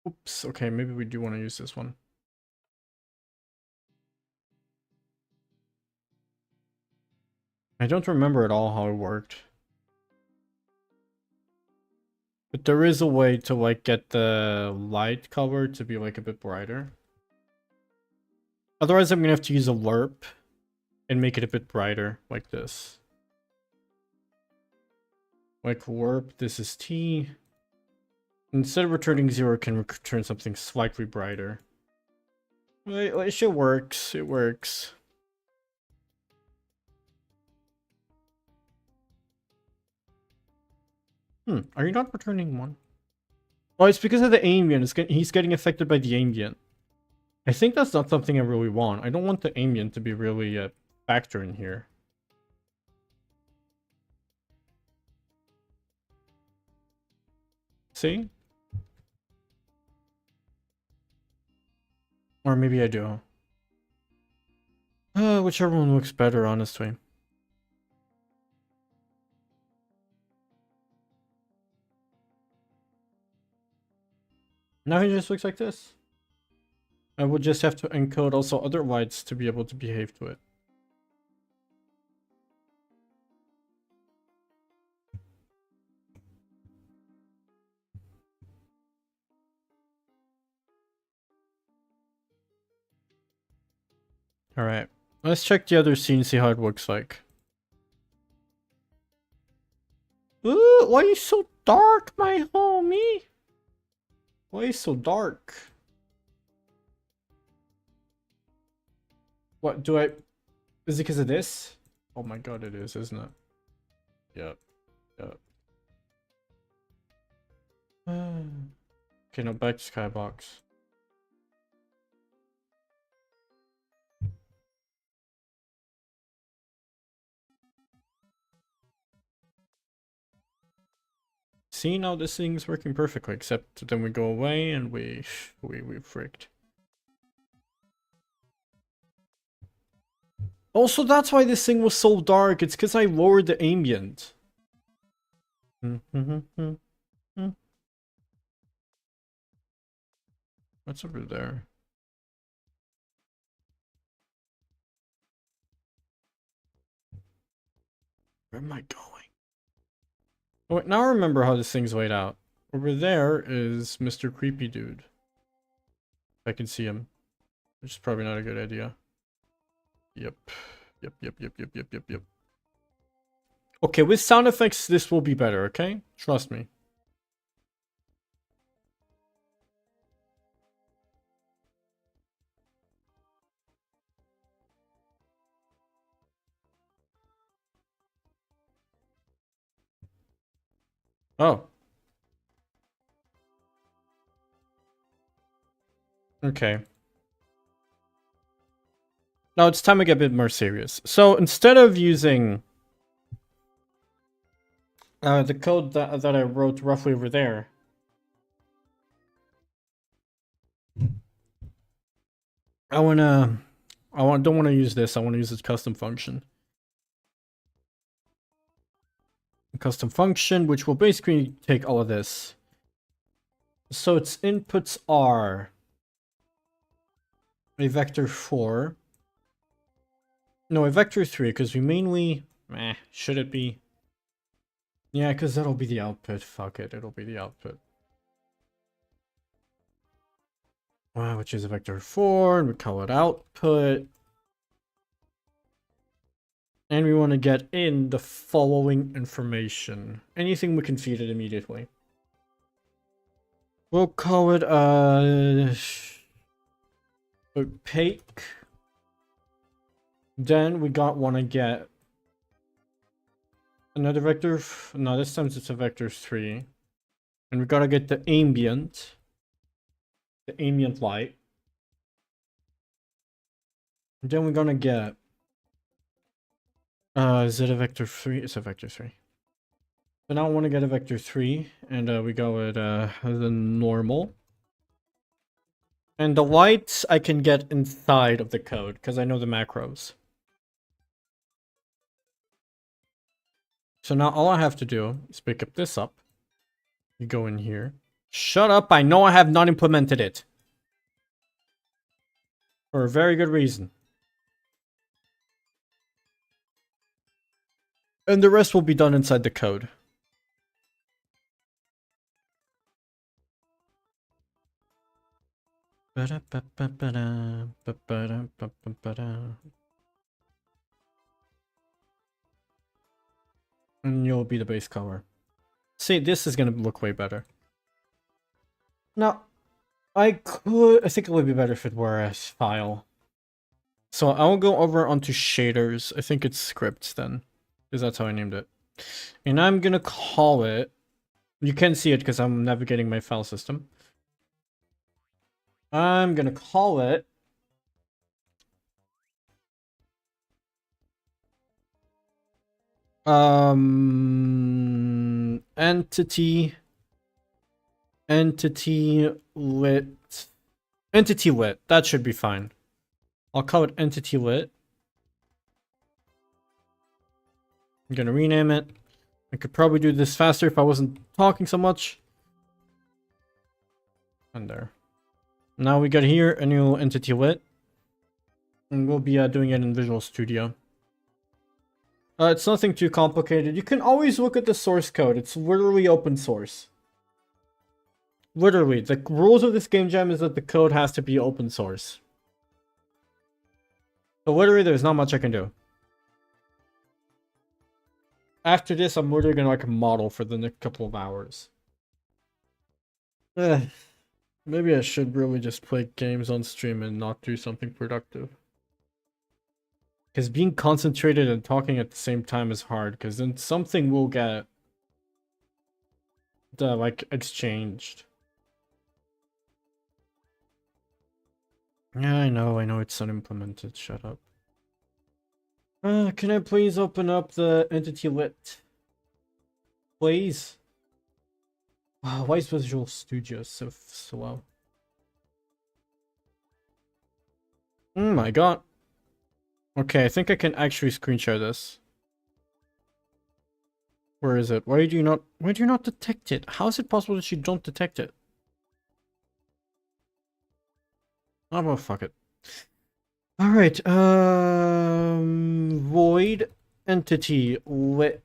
Oops, okay, maybe we do want to use this one. I don't remember at all how it worked. But there is a way to like get the light color to be like a bit brighter. Otherwise I'm gonna have to use a lerp and make it a bit brighter like this. Like lerp, this is T. Instead of returning 0, it can return something slightly brighter. It works, it works. Are you not returning 1? Oh, it's because of the ambient. He's getting affected by the ambient. I think that's not something I really want. I don't want the ambient to be really a factor in here. See? Or maybe I do. Whichever one looks better, honestly. Now he just looks like this. I would just have to encode also other lights to be able to behave to it. Alright. Let's check the other scene, see how it looks like. Ooh, why are you so dark, my homie? Why are you so dark? What, do I... Is it because of this? Oh my god, it is, isn't it? Yep. Yep. Okay, now back to Skybox. See, now this thing's working perfectly, except then we go away and we fricked. Also, that's why this thing was so dark. It's because I lowered the ambient. What's over there? Where am I going? Oh, wait, now I remember how this thing's laid out. Over there is Mr. Creepy Dude. I can see him. Which is probably not a good idea. Yep. Yep. Okay, with sound effects, this will be better, okay? Trust me. Oh. Okay. Now it's time to get a bit more serious. So instead of using the code that I wrote roughly over there, don't want to use this. I want to use this custom function. A custom function, which will basically take all of this. So its inputs are a vector 4. No, a vector 3, because we mainly... should it be? Yeah, because that'll be the output. Fuck it, it'll be the output. Which is a vector 4, and we call it output. And we want to get in the following information. Anything we can feed it immediately. We'll call it opaque. Then we want to get Another vector. No, this time it's a vector 3. And we gotta get the ambient. The ambient light. And then we're gonna get... is it a vector 3? It's a vector 3. So now I want to get a vector 3. And we go with the normal. And the lights I can get inside of the code, because I know the macros. So now all I have to do is pick up this up. You go in here. Shut up, I know I have not implemented it. For a very good reason. And the rest will be done inside the code. And you'll be the base color. See, this is gonna look way better. Now, I think it would be better if it were a file. So I'll go over onto shaders. I think it's scripts then, because that's how I named it. And I'm gonna call it... You can't see it because I'm navigating my file system. I'm gonna call it... Entity lit. Entity lit. That should be fine. I'll call it entity lit. I'm gonna rename it. I could probably do this faster if I wasn't talking so much. And there. Now we got here a new entity lit. And we'll be doing it in Visual Studio. It's nothing too complicated. You can always look at the source code. It's literally open source. Literally, the rules of this game jam is that the code has to be open source. So literally, there's not much I can do. After this, I'm literally gonna like model for the next couple of hours. Maybe I should really just play games on stream and not do something productive. Because being concentrated and talking at the same time is hard, because then something will get like exchanged. Yeah, I know it's unimplemented. Shut up. Can I please open up the entity lit? Please? Why is Visual Studio so slow? Oh my god. Okay, I think I can actually screen share this. Where is it? Why do you not detect it? How is it possible that you don't detect it? Oh well, fuck it. Alright, void entity lit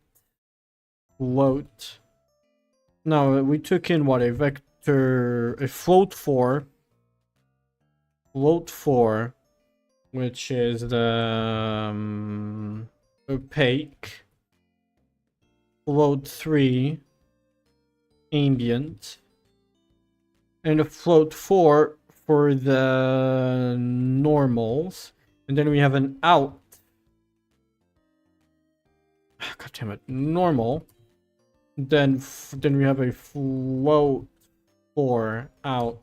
float. No, we took in what, a float 4, which is the opaque, float 3, ambient, and a float 4 for the normals, and then we have an out. God damn it, normal. Then we have a float 4 out.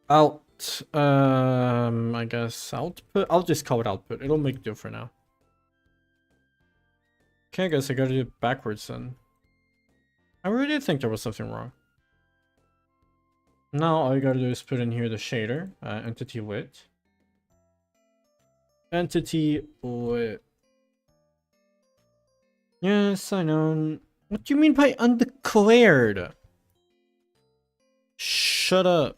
I guess output. I'll just call it output. It'll make do for now. Okay, I guess I gotta do it backwards then. I really did think there was something wrong. Now all you gotta do is put in here the shader, entity lit. Entity lit. Yes, I know. What do you mean by undeclared? Shut up.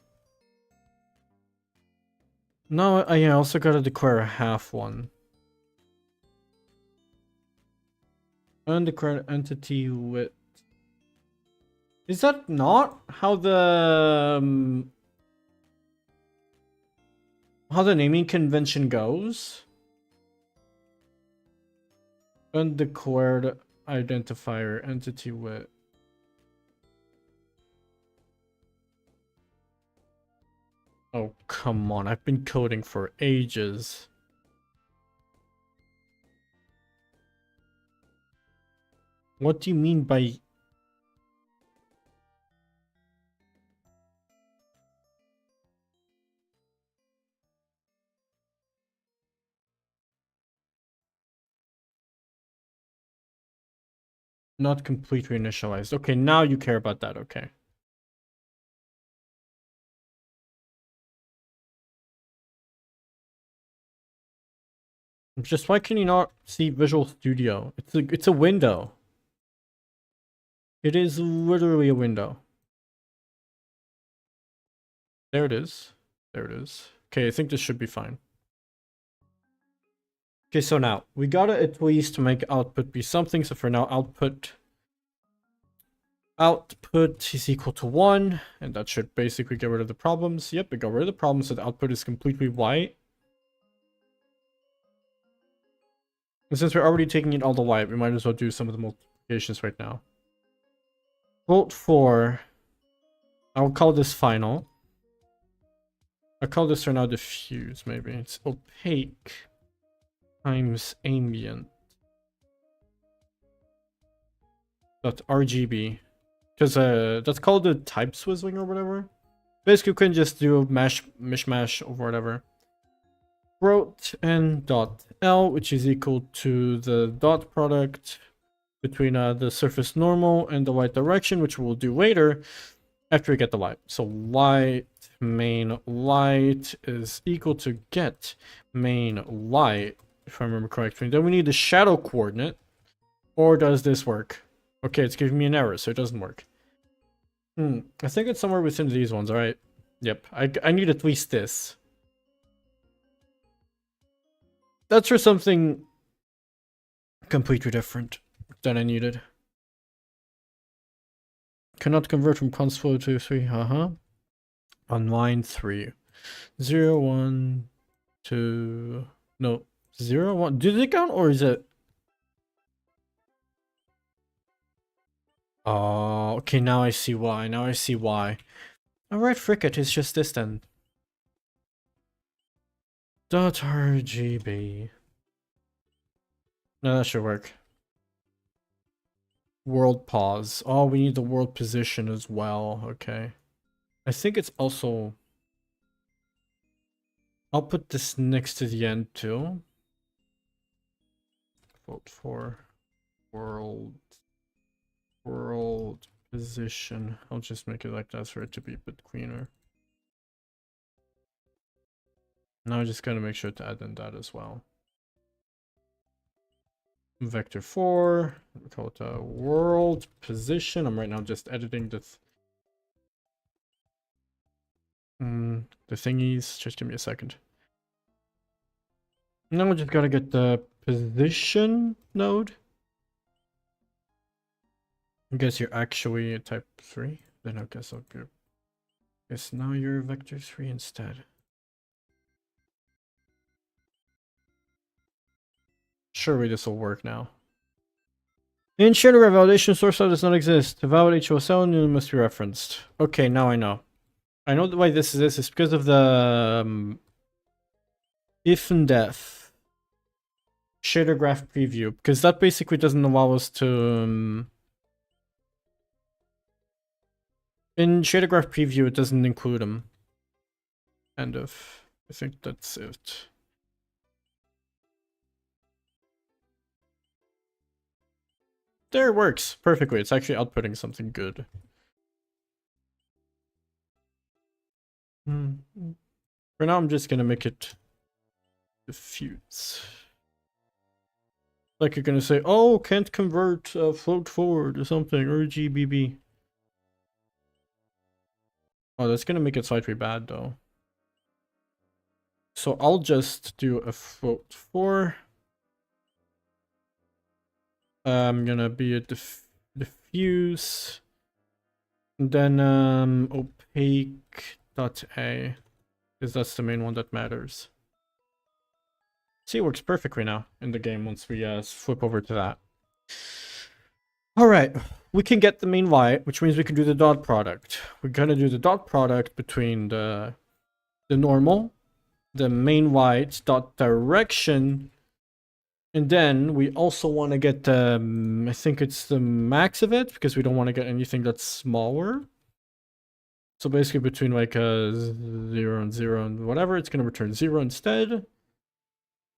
No, I also gotta declare a half one. Undeclared entity lit. Is that not how the naming convention goes? Undeclared identifier entity lit. Oh, come on. I've been coding for ages. What do you mean by... Not completely initialized. Okay, now you care about that. Okay. Just why can you not see Visual Studio? It's a window. It is literally a window. There it is. There it is. Okay, I think this should be fine. Okay, so now we gotta at least make output be something. So for now, output is equal to 1, and that should basically get rid of the problems. Yep, it got rid of the problems, so the output is completely white. And since we're already taking it all the white, we might as well do some of the multiplications right now. Vote for, I'll call this final. I'll call this for now diffuse, maybe. It's opaque times ambient dot RGB. Because that's called the type swizzling or whatever. Basically, you can just do a mishmash or whatever. Float and dot L, which is equal to the dot product between the surface normal and the white direction, which we'll do later after we get the light. So light main light is equal to get main light, if I remember correctly. Then we need the shadow coordinate. Or does this work? Okay, it's giving me an error, so it doesn't work. I think it's somewhere within these ones, alright? Yep, I need at least this. That's for something completely different than I needed. Cannot convert from const flow to 3, on line 3. 0, 1, 2, no, 0, 1. Did it count or is it? Oh, okay, now I see why. Now I see why. Alright, frick it, it's just this then. .rgb. No, that should work. World pause. Oh, we need the world position as well. Okay. I think it's also... I'll put this next to the end too. Vote for world position. I'll just make it like that for it to be a bit cleaner. Now I just gotta make sure to add in that as well. Vector 4, we call it a world position. I'm right now just editing the thingies. Just give me a second. Now we just gotta get the position node. I guess you're actually a type 3. Then I guess I'll go. Guess now you're vector 3 instead. Surely this will work now. In shader validation source file does not exist. To validate HOSL, new must be referenced. Okay, now I know. I know why this is this. It's because of the if and def shader graph preview, because that basically doesn't allow us to in shader graph preview it doesn't include them. Kind of. I think that's it. There it works perfectly. It's actually outputting something good. For now, I'm just gonna make it diffuse. Like you're gonna say, oh, can't convert float forward or something, or GBB. Oh, that's gonna make it slightly bad though. So I'll just do a float 4. I'm gonna be a diffuse. And then opaque dot A, because that's the main one that matters. See, it works perfectly now in the game once we flip over to that. Alright, we can get the main white, which means we can do the dot product. We're gonna do the dot product between the normal, the main white dot direction, And then we also want to get, I think it's the max of it, because we don't want to get anything that's smaller. So basically between like 0 and 0 and whatever, it's going to return 0 instead.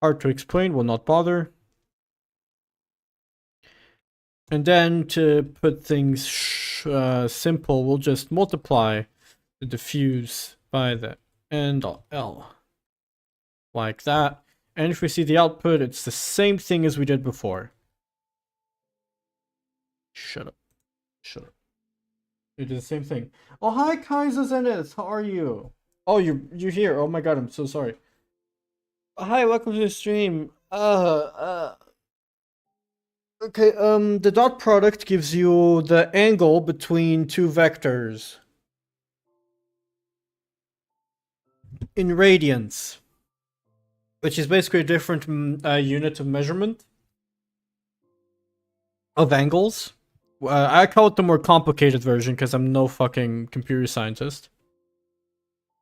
Hard to explain, will not bother. And then to put things simple, we'll just multiply the diffuse by the end of L. Like that. And if we see the output, it's the same thing as we did before. Shut up. Shut up. We did the same thing. Oh, hi, Kaiser Zenith. How are you? Oh, you're here. Oh my god, I'm so sorry. Hi, welcome to the stream. Okay, the dot product gives you the angle between two vectors in radians, which is basically a different unit of measurement of angles. I call it the more complicated version because I'm no fucking computer scientist.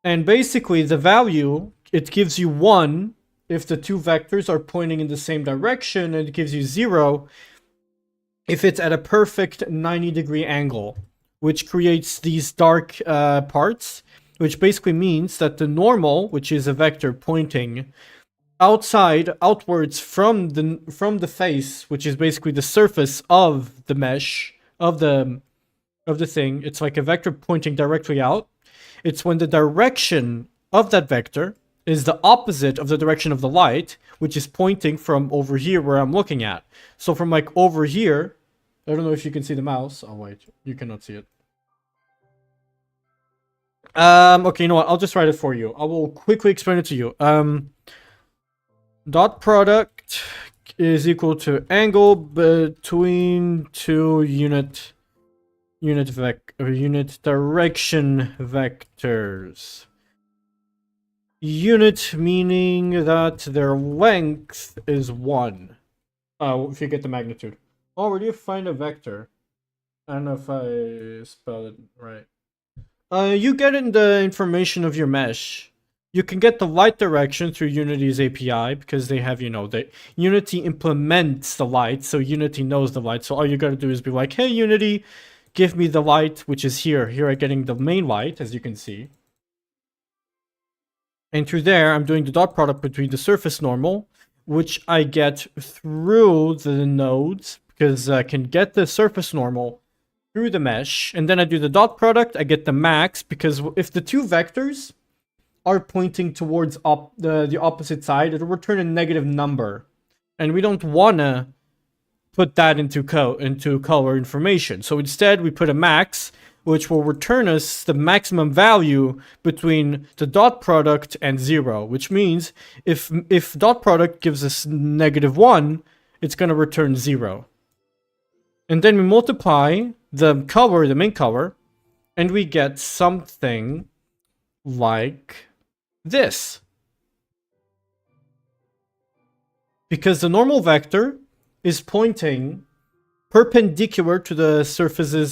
And basically, the value, it gives you 1 if the two vectors are pointing in the same direction, and it gives you 0 if it's at a perfect 90-degree angle, which creates these dark parts, which basically means that the normal, which is a vector pointing outwards from the face, which is basically the surface of the mesh of the thing, it's like a vector pointing directly out. It's when the direction of that vector is the opposite of the direction of the light, which is pointing from over here where I'm looking at. So from like over here, I don't know if you can see the mouse. Oh wait, you cannot see it. Okay, you know what? I'll just write it for you. I will quickly explain it to you. Dot product is equal to angle between two unit direction vectors. Unit meaning that their length is 1. If you get the magnitude. Oh, where do you find a vector? I don't know if I spelled it right. You get in the information of your mesh. You can get the light direction through Unity's API because they have, Unity implements the light, so Unity knows the light. So all you gotta do is be like, hey, Unity, give me the light, which is here. Here I'm getting the main light, as you can see. And through there, I'm doing the dot product between the surface normal, which I get through the nodes, because I can get the surface normal through the mesh, and then I do the dot product, I get the max, because if the two vectors are pointing towards the opposite side, it'll return a negative number. And we don't want to put that into color information. So instead, we put a max, which will return us the maximum value between the dot product and 0, which means if dot product gives us -1, it's going to return 0. And then we multiply the main color, and we get something like this. Because the normal vector is pointing perpendicular to the surface's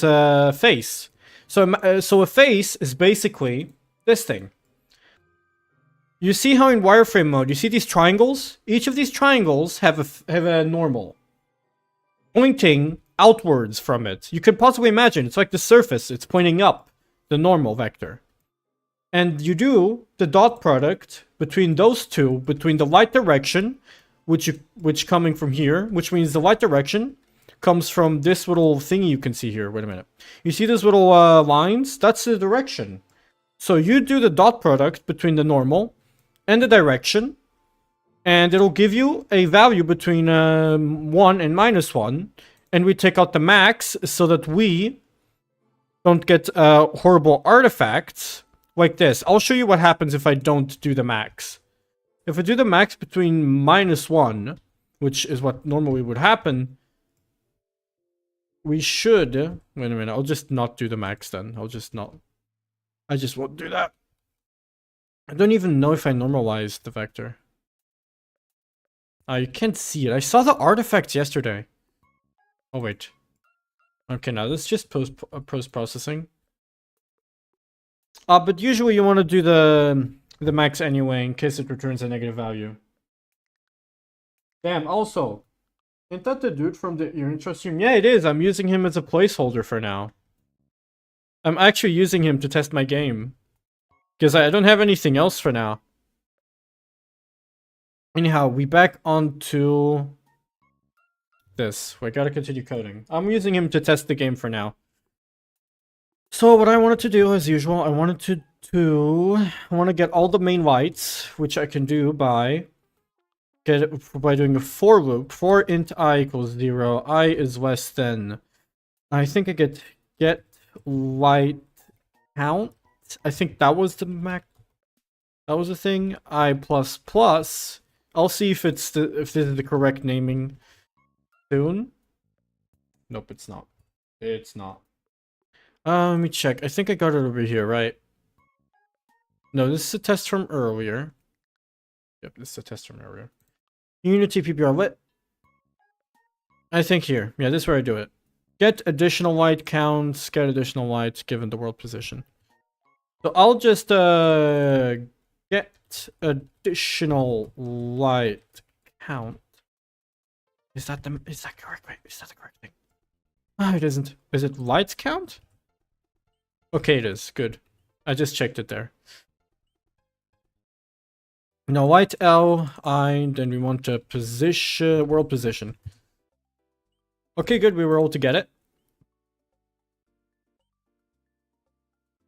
face. So a face is basically this thing. You see how in wireframe mode, you see these triangles? Each of these triangles have a normal pointing outwards from it. You could possibly imagine it's like the surface, it's pointing up, the normal vector. And you do the dot product between those two, between the light direction, which coming from here, which means the light direction comes from this little thingy you can see here. Wait a minute. You see those little lines? That's the direction. So you do the dot product between the normal and the direction, and it'll give you a value between 1 and -1, and we take out the max so that we don't get horrible artifacts like this. I'll show you what happens if I don't do the max. If I do the max between -1, which is what normally would happen, we should... Wait a minute, I'll just not do the max then. I just won't do that. I don't even know if I normalized the vector. You can't see it. I saw the artifacts yesterday. Oh, wait. Okay, now this is just post-processing. But usually you want to do the max anyway in case it returns a negative value. Damn, also, isn't that the dude from your intro stream? Yeah, it is. I'm using him as a placeholder for now. I'm actually using him to test my game. Because I don't have anything else for now. Anyhow, we back onto this. We gotta continue coding. I'm using him to test the game for now. So what I wanted to do, as usual, I want to get all the main lights, which I can do by doing a for loop. For int I equals 0, I is less than. I think I get light count. I think that was the max. That was the thing. I plus plus. I'll see if this is the correct naming soon. Nope, it's not. It's not. Let me check. I think I got it over here, right? No, this is a test from earlier. Yep, this is a test from earlier. Unity PPR lit. I think here. Yeah, this is where I do it. Get additional light counts, get additional lights given the world position. So I'll just get additional light count. Is that correct? Wait, is that the correct thing? Oh, it isn't. Is it lights count? Okay, it is. Good. I just checked it there. Now light L, I, then we want to position, world position. Okay, good, we were able to get it.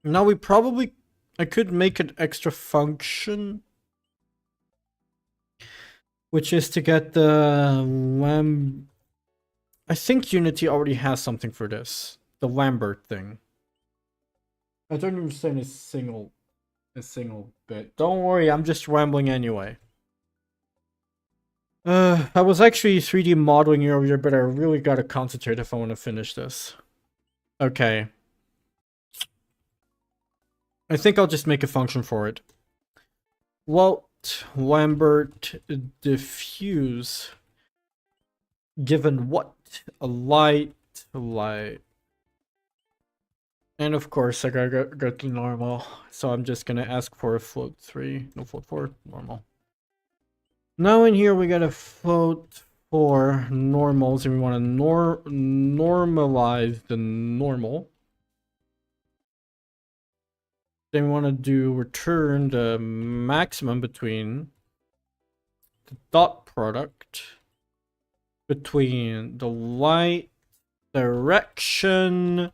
Now we probably, I could make an extra function. Which is to get the I think Unity already has something for this. The Lambert thing. I don't understand a single bit. Don't worry, I'm just rambling anyway. I was actually 3D modeling earlier, but I really gotta concentrate if I want to finish this. Okay. I think I'll just make a function for it. Walt Lambert diffuse. Given what? A light. And of course, I gotta go to normal. So I'm just gonna ask for a float 3. No, float 4. Normal. Now in here, we got a float for normals, and we want to normalize the normal. Then we want to do return the maximum between the dot product between the light direction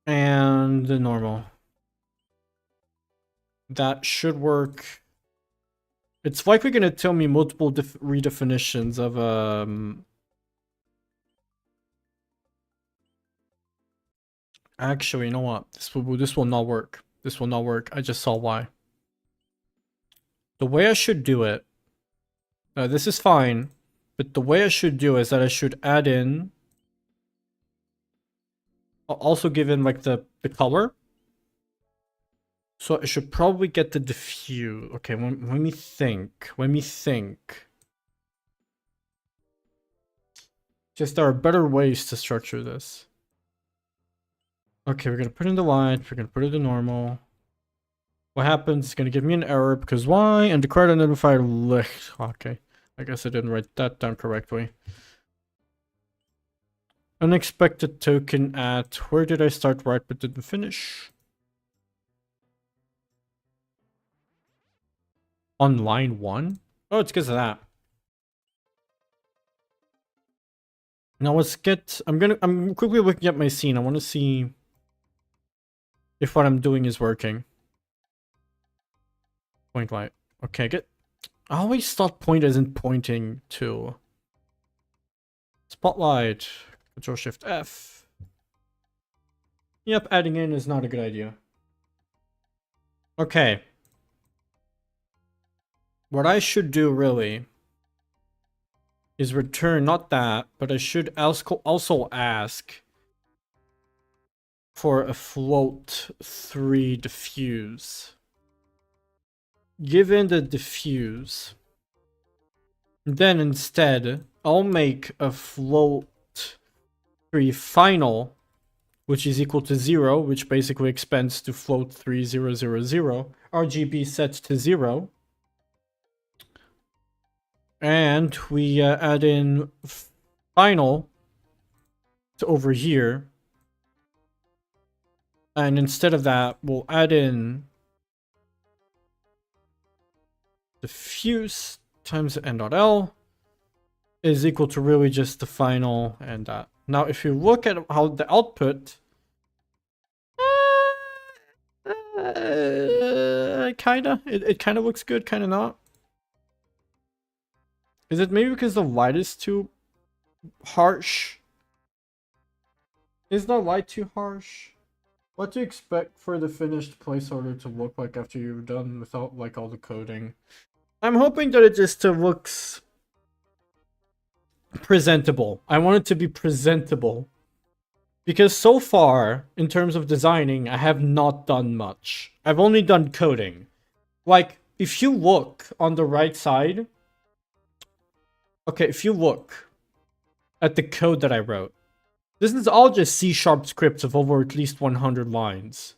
and the normal. That should work. It's likely going to tell me multiple redefinitions of Actually, you know what? This will not work. This will not work. I just saw why. The way I should do it. This is fine, but the way I should do is that I should add in. Also give in like the color. So I should probably get the diffuse. Okay, let me think. Let me think. Just there are better ways to structure this. Okay, we're gonna put in the light. We're gonna put it in normal. What happens? It's gonna give me an error because why? And the card identifier licht. Okay, I guess I didn't write that down correctly. Unexpected token at where did I start right but didn't finish? On line 1? Oh, it's because of that. Now let's get. I'm quickly looking at my scene. I want to see if what I'm doing is working. Point light. Okay, good. I always thought point isn't pointing to. Spotlight. Control Shift F. Yep, adding in is not a good idea. Okay. What I should do really is return not that, but I should also ask for a float 3 diffuse. Given the diffuse, then instead I'll make a float 3 final, which is equal to 0, which basically expands to float 3000, RGB set to 0. And we add in final to over here. And instead of that, we'll add in diffuse times n.l is equal to really just the final and that. Now, if you look at how the output, it kind of looks good, kind of not. Is it maybe because the light is too harsh? Is the light too harsh? What do you expect for the finished placeholder to look like after you're done without like all the coding? I'm hoping that it just looks presentable. I want it to be presentable. Because so far, in terms of designing, I have not done much. I've only done coding. Like, if you look on the right side... Okay, if you look at the code that I wrote, this is all just C-sharp scripts of over at least 100 lines.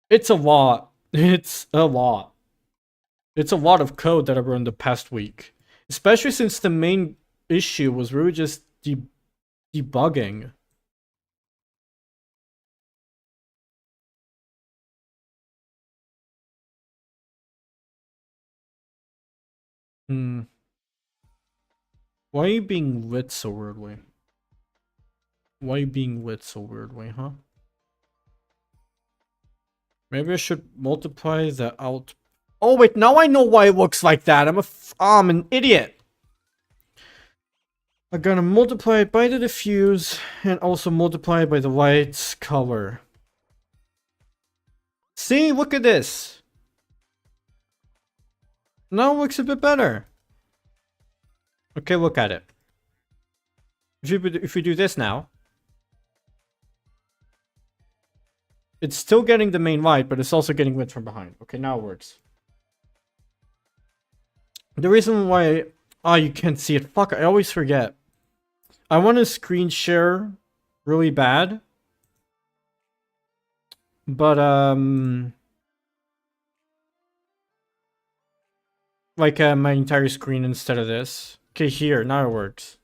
It's a lot. It's a lot. It's a lot of code that I wrote in the past week. Especially since the main issue was really just debugging. Hmm. Why are you being lit so weirdly? Why are you being lit so weirdly, huh? Maybe I should multiply the out... Oh wait, now I know why it looks like that. I'm an idiot. I'm gonna multiply it by the diffuse and also multiply it by the light's color. See, look at this. Now it looks a bit better. Okay, look at it. If we do this now, it's still getting the main light, but it's also getting lit from behind. Okay, now it works. The reason why... Oh, you can't see it. Fuck, I always forget. I want to screen share really bad. But, like, my entire screen instead of this. Okay, here, now it works.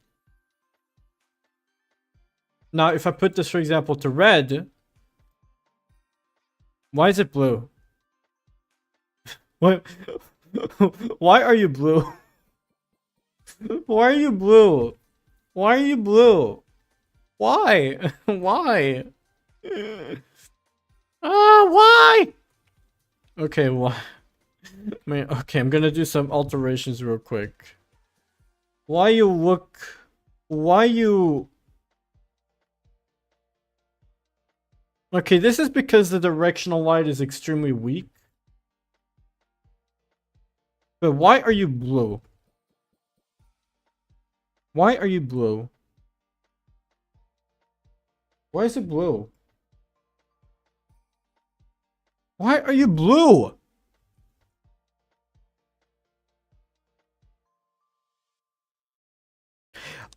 Now, if I put this, for example, to red... Why is it blue? What? Why are you blue? Why are you blue? Why are you blue? Why? Why? Why? Okay, why? Man, okay, I'm gonna do some alterations real quick. Why you look... Why you... Okay, this is because the directional light is extremely weak. But why are you blue? Why are you blue? Why is it blue? Why are you blue?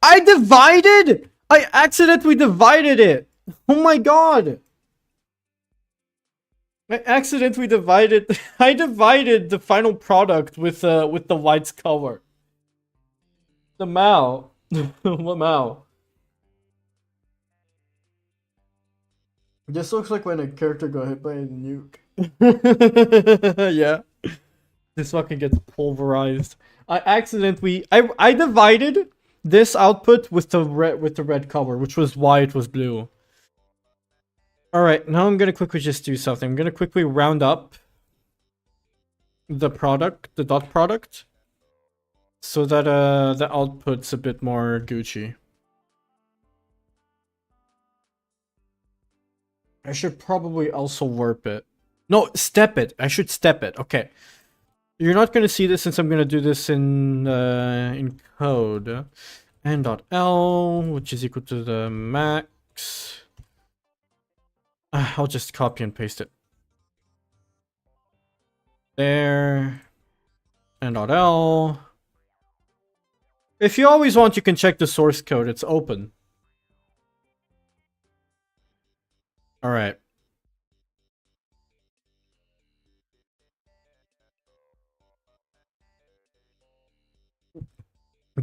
I divided! I accidentally divided it! Oh my god! I accidentally divided... I divided the final product with the light's color. The Mao. What Mao? This looks like when a character got hit by a nuke. Yeah. This fucking gets pulverized. I divided this output with the red color, which was why it was blue. Alright, now I'm gonna quickly just do something. I'm gonna quickly round up the product, the dot product, so that the output's a bit more Gucci. I should probably also warp it. No, step it. I should step it. Okay. You're not going to see this since I'm going to do this in code. N.L, which is equal to the max. I'll just copy and paste it. There. N.L. If you always want, you can check the source code. It's open. Alright.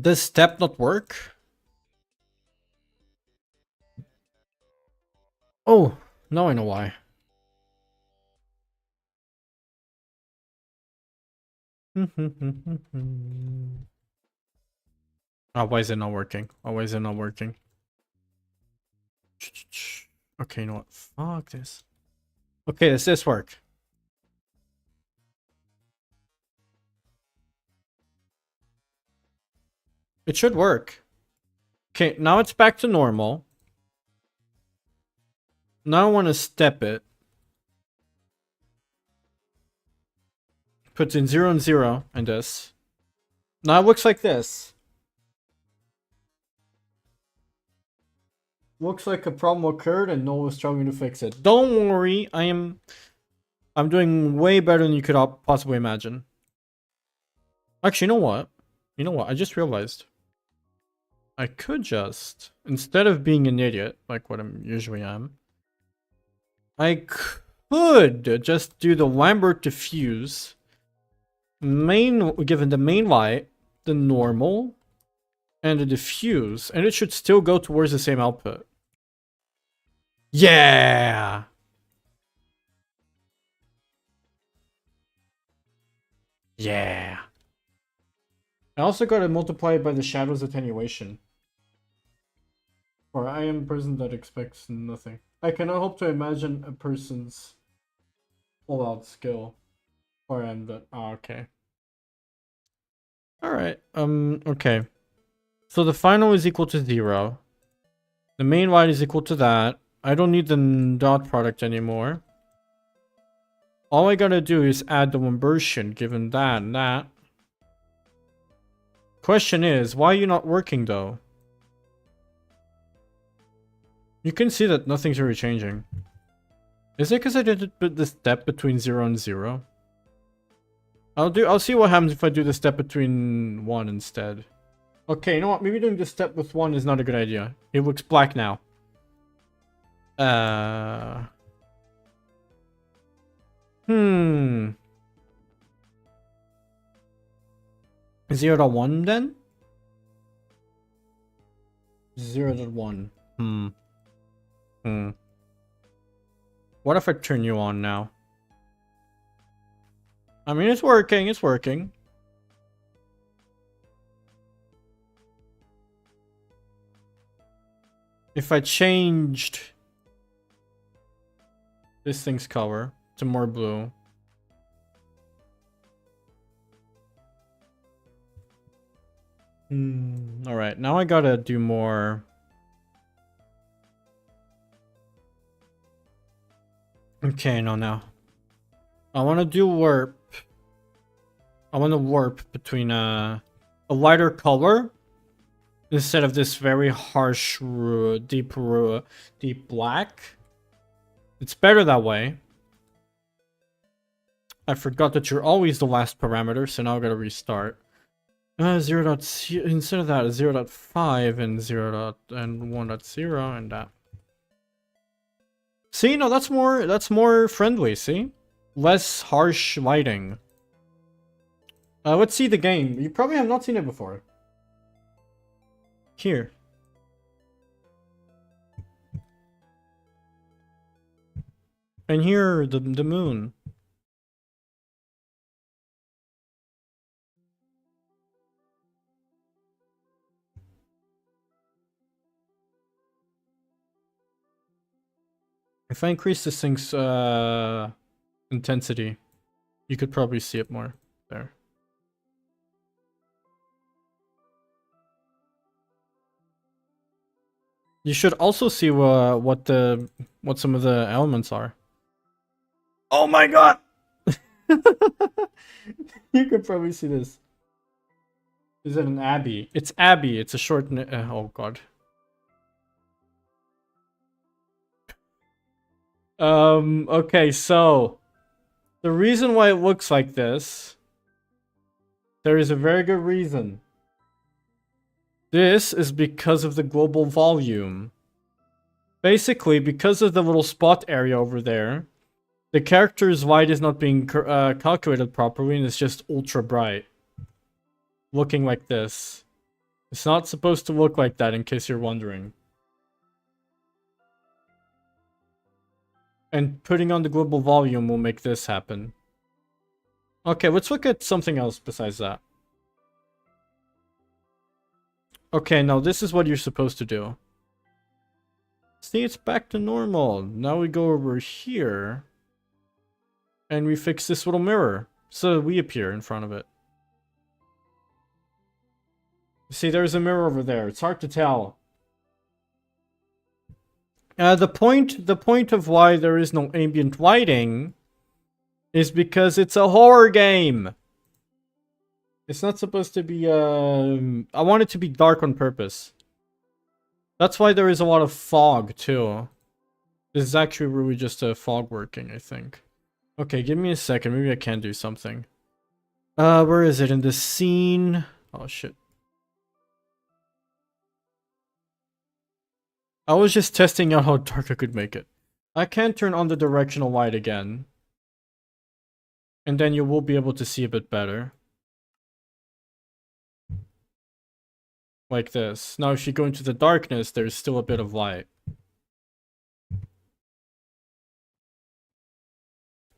Does step not work? Oh, now I know why. Oh, why is it not working? Oh, why is it not working? Okay, you know what? Fuck this. Okay, does this work? It should work. Okay, now it's back to normal. Now I want to step it. Puts in 0 and 0 and this. Now it looks like this. Looks like a problem occurred and Noah was struggling to fix it. Don't worry, I'm doing way better than you could possibly imagine. Actually, you know what? You know what? I just realized. I could just, instead of being an idiot, like what I usually am, I could just do the Lambert diffuse, given the main light, the normal, and the diffuse, and it should still go towards the same output. Yeah! Yeah! I also gotta multiply it by the shadow's attenuation. Or I am a person that expects nothing. I cannot hope to imagine a person's all-out skill. Or I'm that. Oh, okay. Alright, okay. So the final is equal to 0. The main light is equal to that. I don't need the dot product anymore. All I gotta do is add the inversion given that and that. Question is, why are you not working though? You can see that nothing's really changing. Is it because I did the step between 0 and 0? I'll see what happens if I do the step between 1 instead. Okay, you know what? Maybe doing the step with 1 is not a good idea. It looks black now. 0.1 then? 0.1. What if I turn you on now? I mean, it's working, it's working. If I changed this thing's color to more blue. Alright, now I gotta do more. Okay, no, now. I want to do warp. I want to warp between a lighter color instead of this very harsh, deep black. It's better that way. I forgot that you're always the last parameter, so now I gotta restart. 0. Instead of that, 0.5 and 1.0 and that. See, no, that's more friendly, see? Less harsh lighting. Let's see the game. You probably have not seen it before. Here. And here, the moon. If I increase this thing's intensity, you could probably see it more there. You should also see what some of the elements are. Oh my god! You could probably see this. Is it an Abbey? It's Abbey. It's a short. Oh god. Okay, so the reason why it looks like this, there is a very good reason. This is because of the global volume. Basically, because of the little spot area over there, the character's light is not being calculated properly and it's just ultra bright. Looking like this. It's not supposed to look like that, in case you're wondering. And putting on the global volume will make this happen. Okay, let's look at something else besides that. Okay, now this is what you're supposed to do. See, it's back to normal. Now we go over here. And we fix this little mirror. So we appear in front of it. See, there's a mirror over there. It's hard to tell. The point of why there is no ambient lighting is because it's a horror game. It's not supposed to be, I want it to be dark on purpose. That's why there is a lot of fog, too. This is actually really just a fog working, I think. Okay, give me a second. Maybe I can do something. Where is it? In the scene? Oh, shit. I was just testing out how dark I could make it. I can turn on the directional light again. And then you will be able to see a bit better. Like this. Now if you go into the darkness, there's still a bit of light.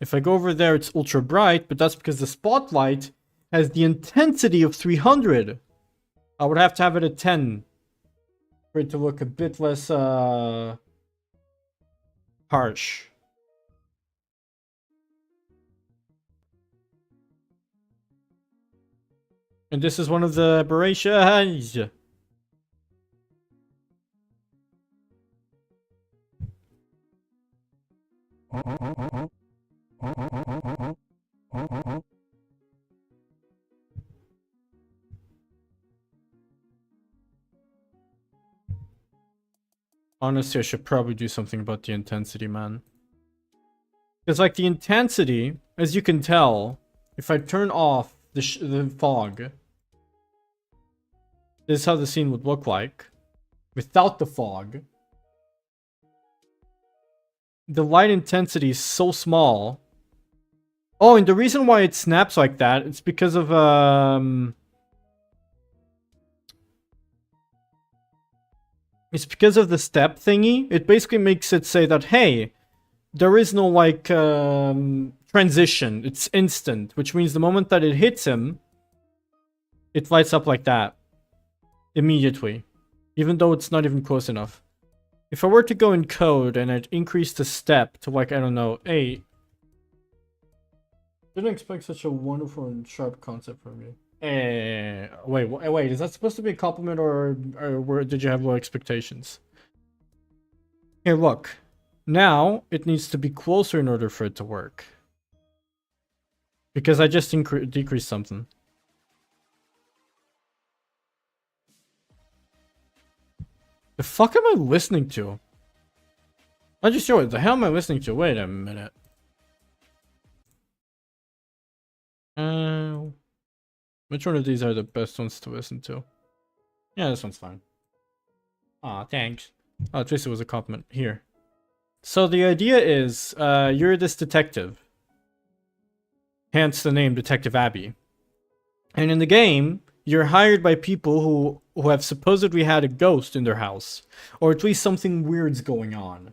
If I go over there, it's ultra bright, but that's because the spotlight has the intensity of 300. I would have to have it at 10 for it to look a bit less harsh. And this is one of the aberrations. Honestly, I should probably do something about the intensity, man. Because, like, the intensity, as you can tell, if I turn off the fog, this is how the scene would look like. Without the fog. The light intensity is so small. Oh, and the reason why it snaps like that, it's because of, it's because of the step thingy. It basically makes it say that, hey, there is no, like, transition. It's instant, which means the moment that it hits him, it lights up like that. Immediately. Even though it's not even close enough. If I were to go in code and I'd increase the step to, like, I don't know, 8. Didn't expect such a wonderful and sharp concept from you. Wait, is that supposed to be a compliment or did you have low expectations? Here, look. Now, it needs to be closer in order for it to work. Because I just decreased something. The fuck am I listening to? I just what the hell am I listening to? Wait a minute. Which one of these are the best ones to listen to? Yeah, this one's fine. Aw, thanks. Oh, at least it was a compliment. Here. So the idea is, you're this detective. Hence the name Detective Abby. And in the game, you're hired by people who have supposedly had a ghost in their house. Or at least something weird's going on.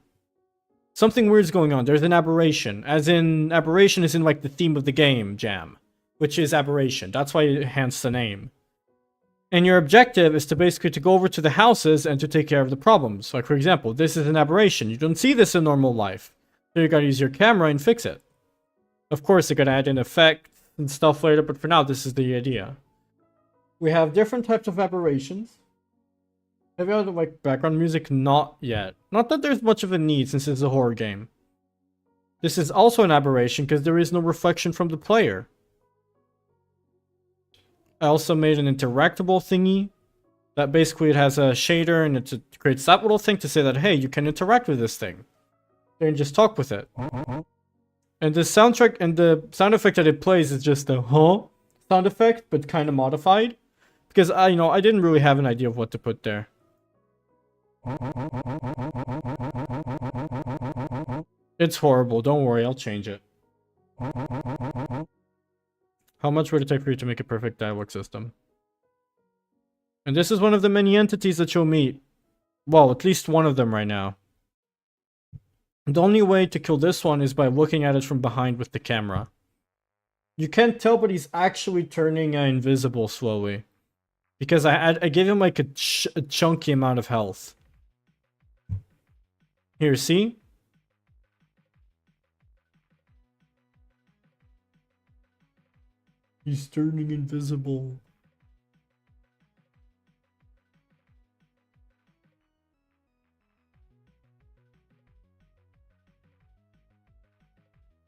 Something weird's going on. There's an aberration. As in, aberration is in like the theme of the game, Jam. Which is aberration. That's why it hence the name. And your objective is to basically to go over to the houses and to take care of the problems. Like, for example, this is an aberration. You don't see this in normal life. So you gotta use your camera and fix it. Of course, you're gonna add in effects and stuff later, but for now, this is the idea. We have different types of aberrations. Have you had, like, background music? Not yet. Not that there's much of a need since it's a horror game. This is also an aberration because there is no reflection from the player. I also made an interactable thingy that basically it has a shader and it creates that little thing to say that, hey, you can interact with this thing. And just talk with it. And the soundtrack and the sound effect that it plays is just a sound effect, but kind of modified. Because I didn't really have an idea of what to put there. It's horrible, don't worry, I'll change it. How much would it take for you to make a perfect dialogue system? And this is one of the many entities that you'll meet. Well, at least one of them right now. The only way to kill this one is by looking at it from behind with the camera. You can't tell, but he's actually turning invisible slowly. Because I gave him like a chunky amount of health. Here, see? He's turning invisible.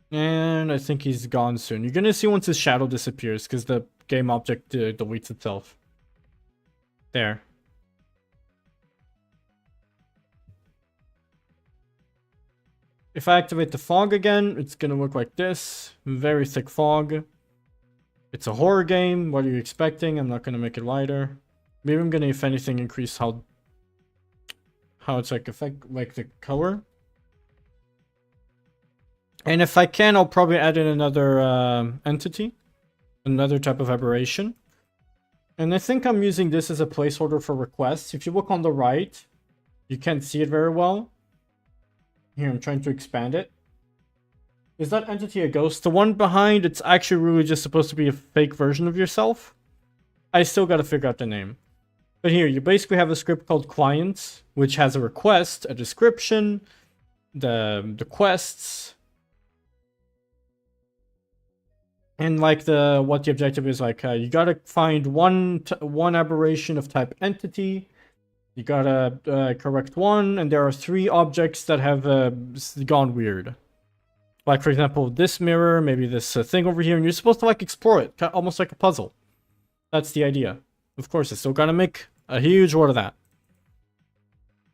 And I think he's gone soon. You're gonna see once his shadow disappears, because the game object deletes itself. There. If I activate the fog again, it's gonna look like this. Very thick fog. It's a horror game. What are you expecting? I'm not gonna make it lighter. Maybe I'm gonna, if anything, increase how it's like the color. And if I can, I'll probably add in another entity, another type of aberration. And I think I'm using this as a placeholder for requests. If you look on the right, you can't see it very well. Here, I'm trying to expand it. Is that entity a ghost? The one behind, it's actually really just supposed to be a fake version of yourself. I still gotta figure out the name. But here, you basically have a script called client, which has a request, a description, the quests, and like what the objective is, like you gotta find one aberration of type entity. You gotta correct one, and there are 3 objects that have gone weird. Like, for example, this mirror, maybe this thing over here, and you're supposed to like explore it, almost like a puzzle. That's the idea. Of course, it's still gotta make a huge lot of that.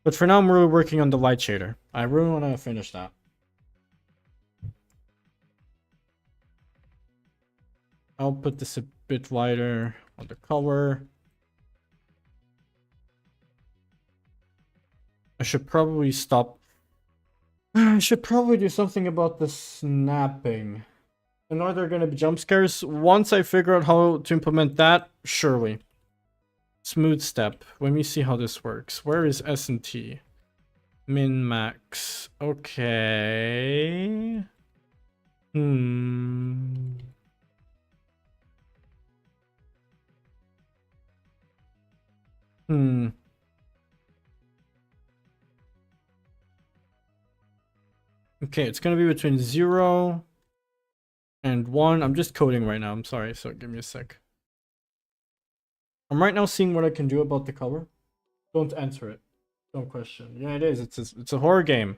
But for now, I'm really working on the light shader. I really want to finish that. I'll put this a bit lighter on the color. I should probably stop. I should probably do something about the snapping. And are there going to be jump scares? Once I figure out how to implement that, surely. Smooth step. Let me see how this works. Where is S and T? Min max. Okay. Okay, it's gonna be between 0 and 1. I'm just coding right now. I'm sorry, so give me a sec. I'm right now seeing what I can do about the color. Don't answer it. Don't question. Yeah, it is. It's a horror game.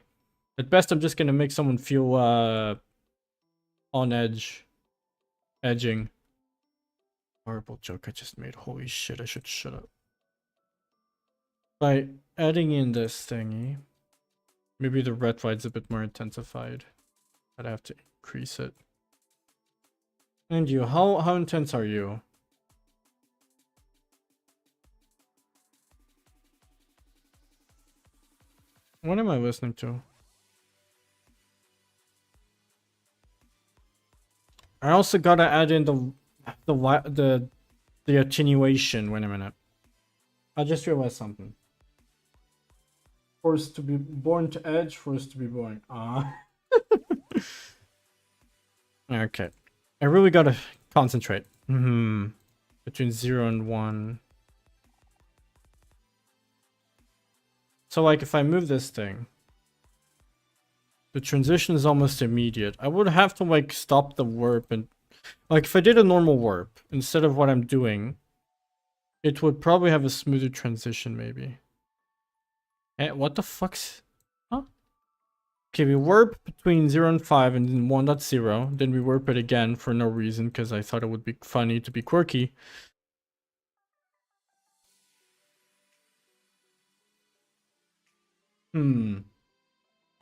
At best, I'm just gonna make someone feel on edge. Edging. Horrible joke I just made. Holy shit, I should shut up. By adding in this thingy, maybe the red light's a bit more intensified. I'd have to increase it. And you, how intense are you? What am I listening to? I also gotta add in the attenuation. Wait a minute. I just realized something. Forced to be born to edge, forced to be born. Okay. I really gotta concentrate. Between 0 and 1. So like if I move this thing, the transition is almost immediate. I would have to like stop the warp, and like if I did a normal warp instead of what I'm doing, it would probably have a smoother transition maybe. What the fuck's... Huh? Okay, we warp between 0 and 5 and then 1.0. Then we warp it again for no reason, because I thought it would be funny to be quirky.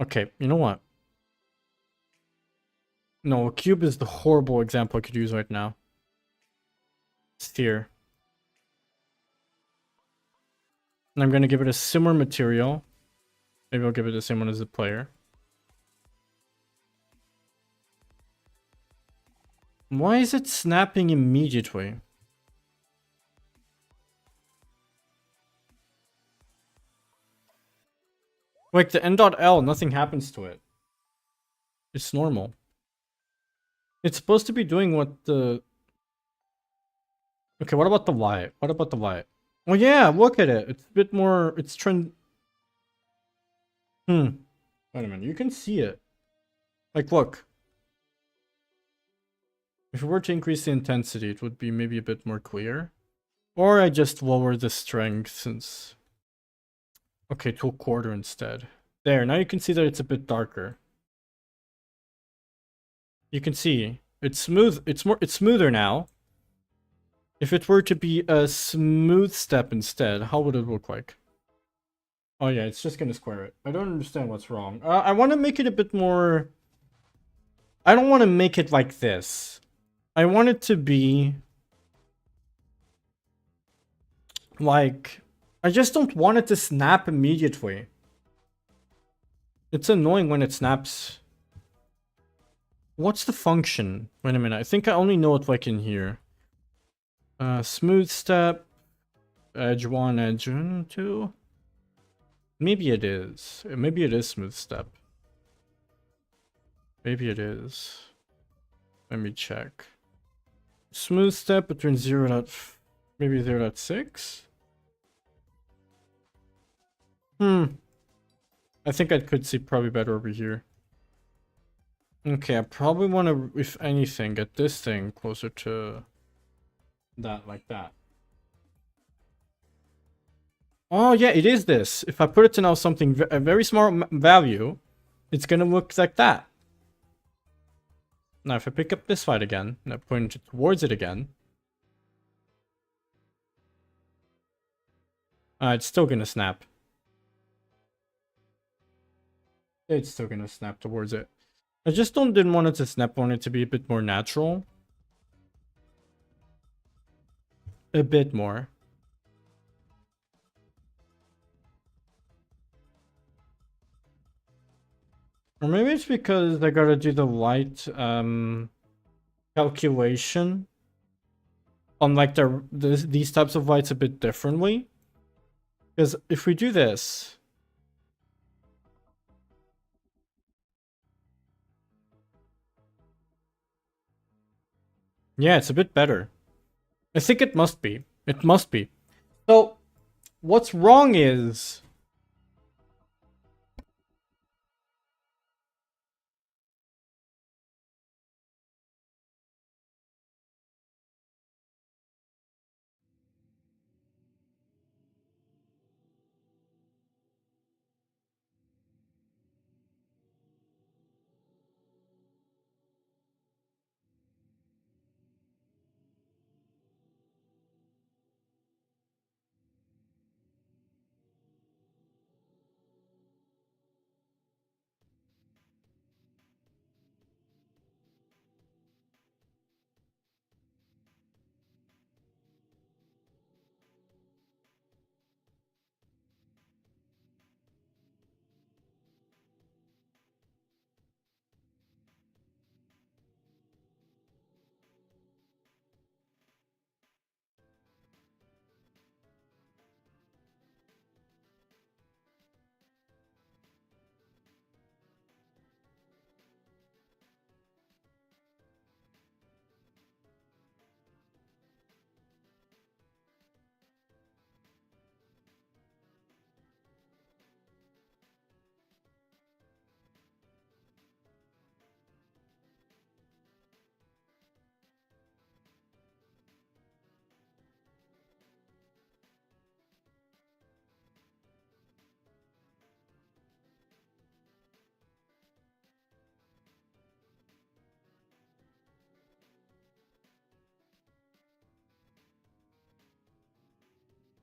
Okay, you know what? No, a cube is the horrible example I could use right now. Sphere. And I'm going to give it a similar material. Maybe I'll give it the same one as the player. Why is it snapping immediately? Like the n.l, nothing happens to it. It's normal. It's supposed to be doing what the... Okay, what about the y? What about the y? Oh yeah, look at it. It's a bit more... It's trend... Wait a minute, you can see it. Like, look. If we were to increase the intensity, it would be maybe a bit more clear. Or I just lower the strength since... Okay, to a quarter instead. There, now you can see that it's a bit darker. You can see it's smooth. It's smoother now. If it were to be a smooth step instead, how would it look like? Oh yeah, it's just gonna square it. I don't understand what's wrong. I want to make it a bit more... I don't want to make it like this. I want it to be... Like... I just don't want it to snap immediately. It's annoying when it snaps. What's the function? Wait a minute, I think I only know it like in here. Smooth step. Edge 1, edge 2. Maybe it is. Maybe it is smooth step. Maybe it is. Let me check. Smooth step between 0. Maybe 0.6? I think I could see probably better over here. Okay, I probably want to, if anything, get this thing closer to that, like that. Oh yeah, it is this. If I put it to now something, a very small value, it's gonna look like that. Now if I pick up this light again, and I point it towards it again, it's still gonna snap. It's still gonna snap towards it. I just didn't want it to snap. I want it to be a bit more natural. A bit more. Or maybe it's because I gotta do the light calculation on like these types of lights a bit differently. Because if we do this, yeah, it's a bit better. I think it must be. It must be. So, what's wrong is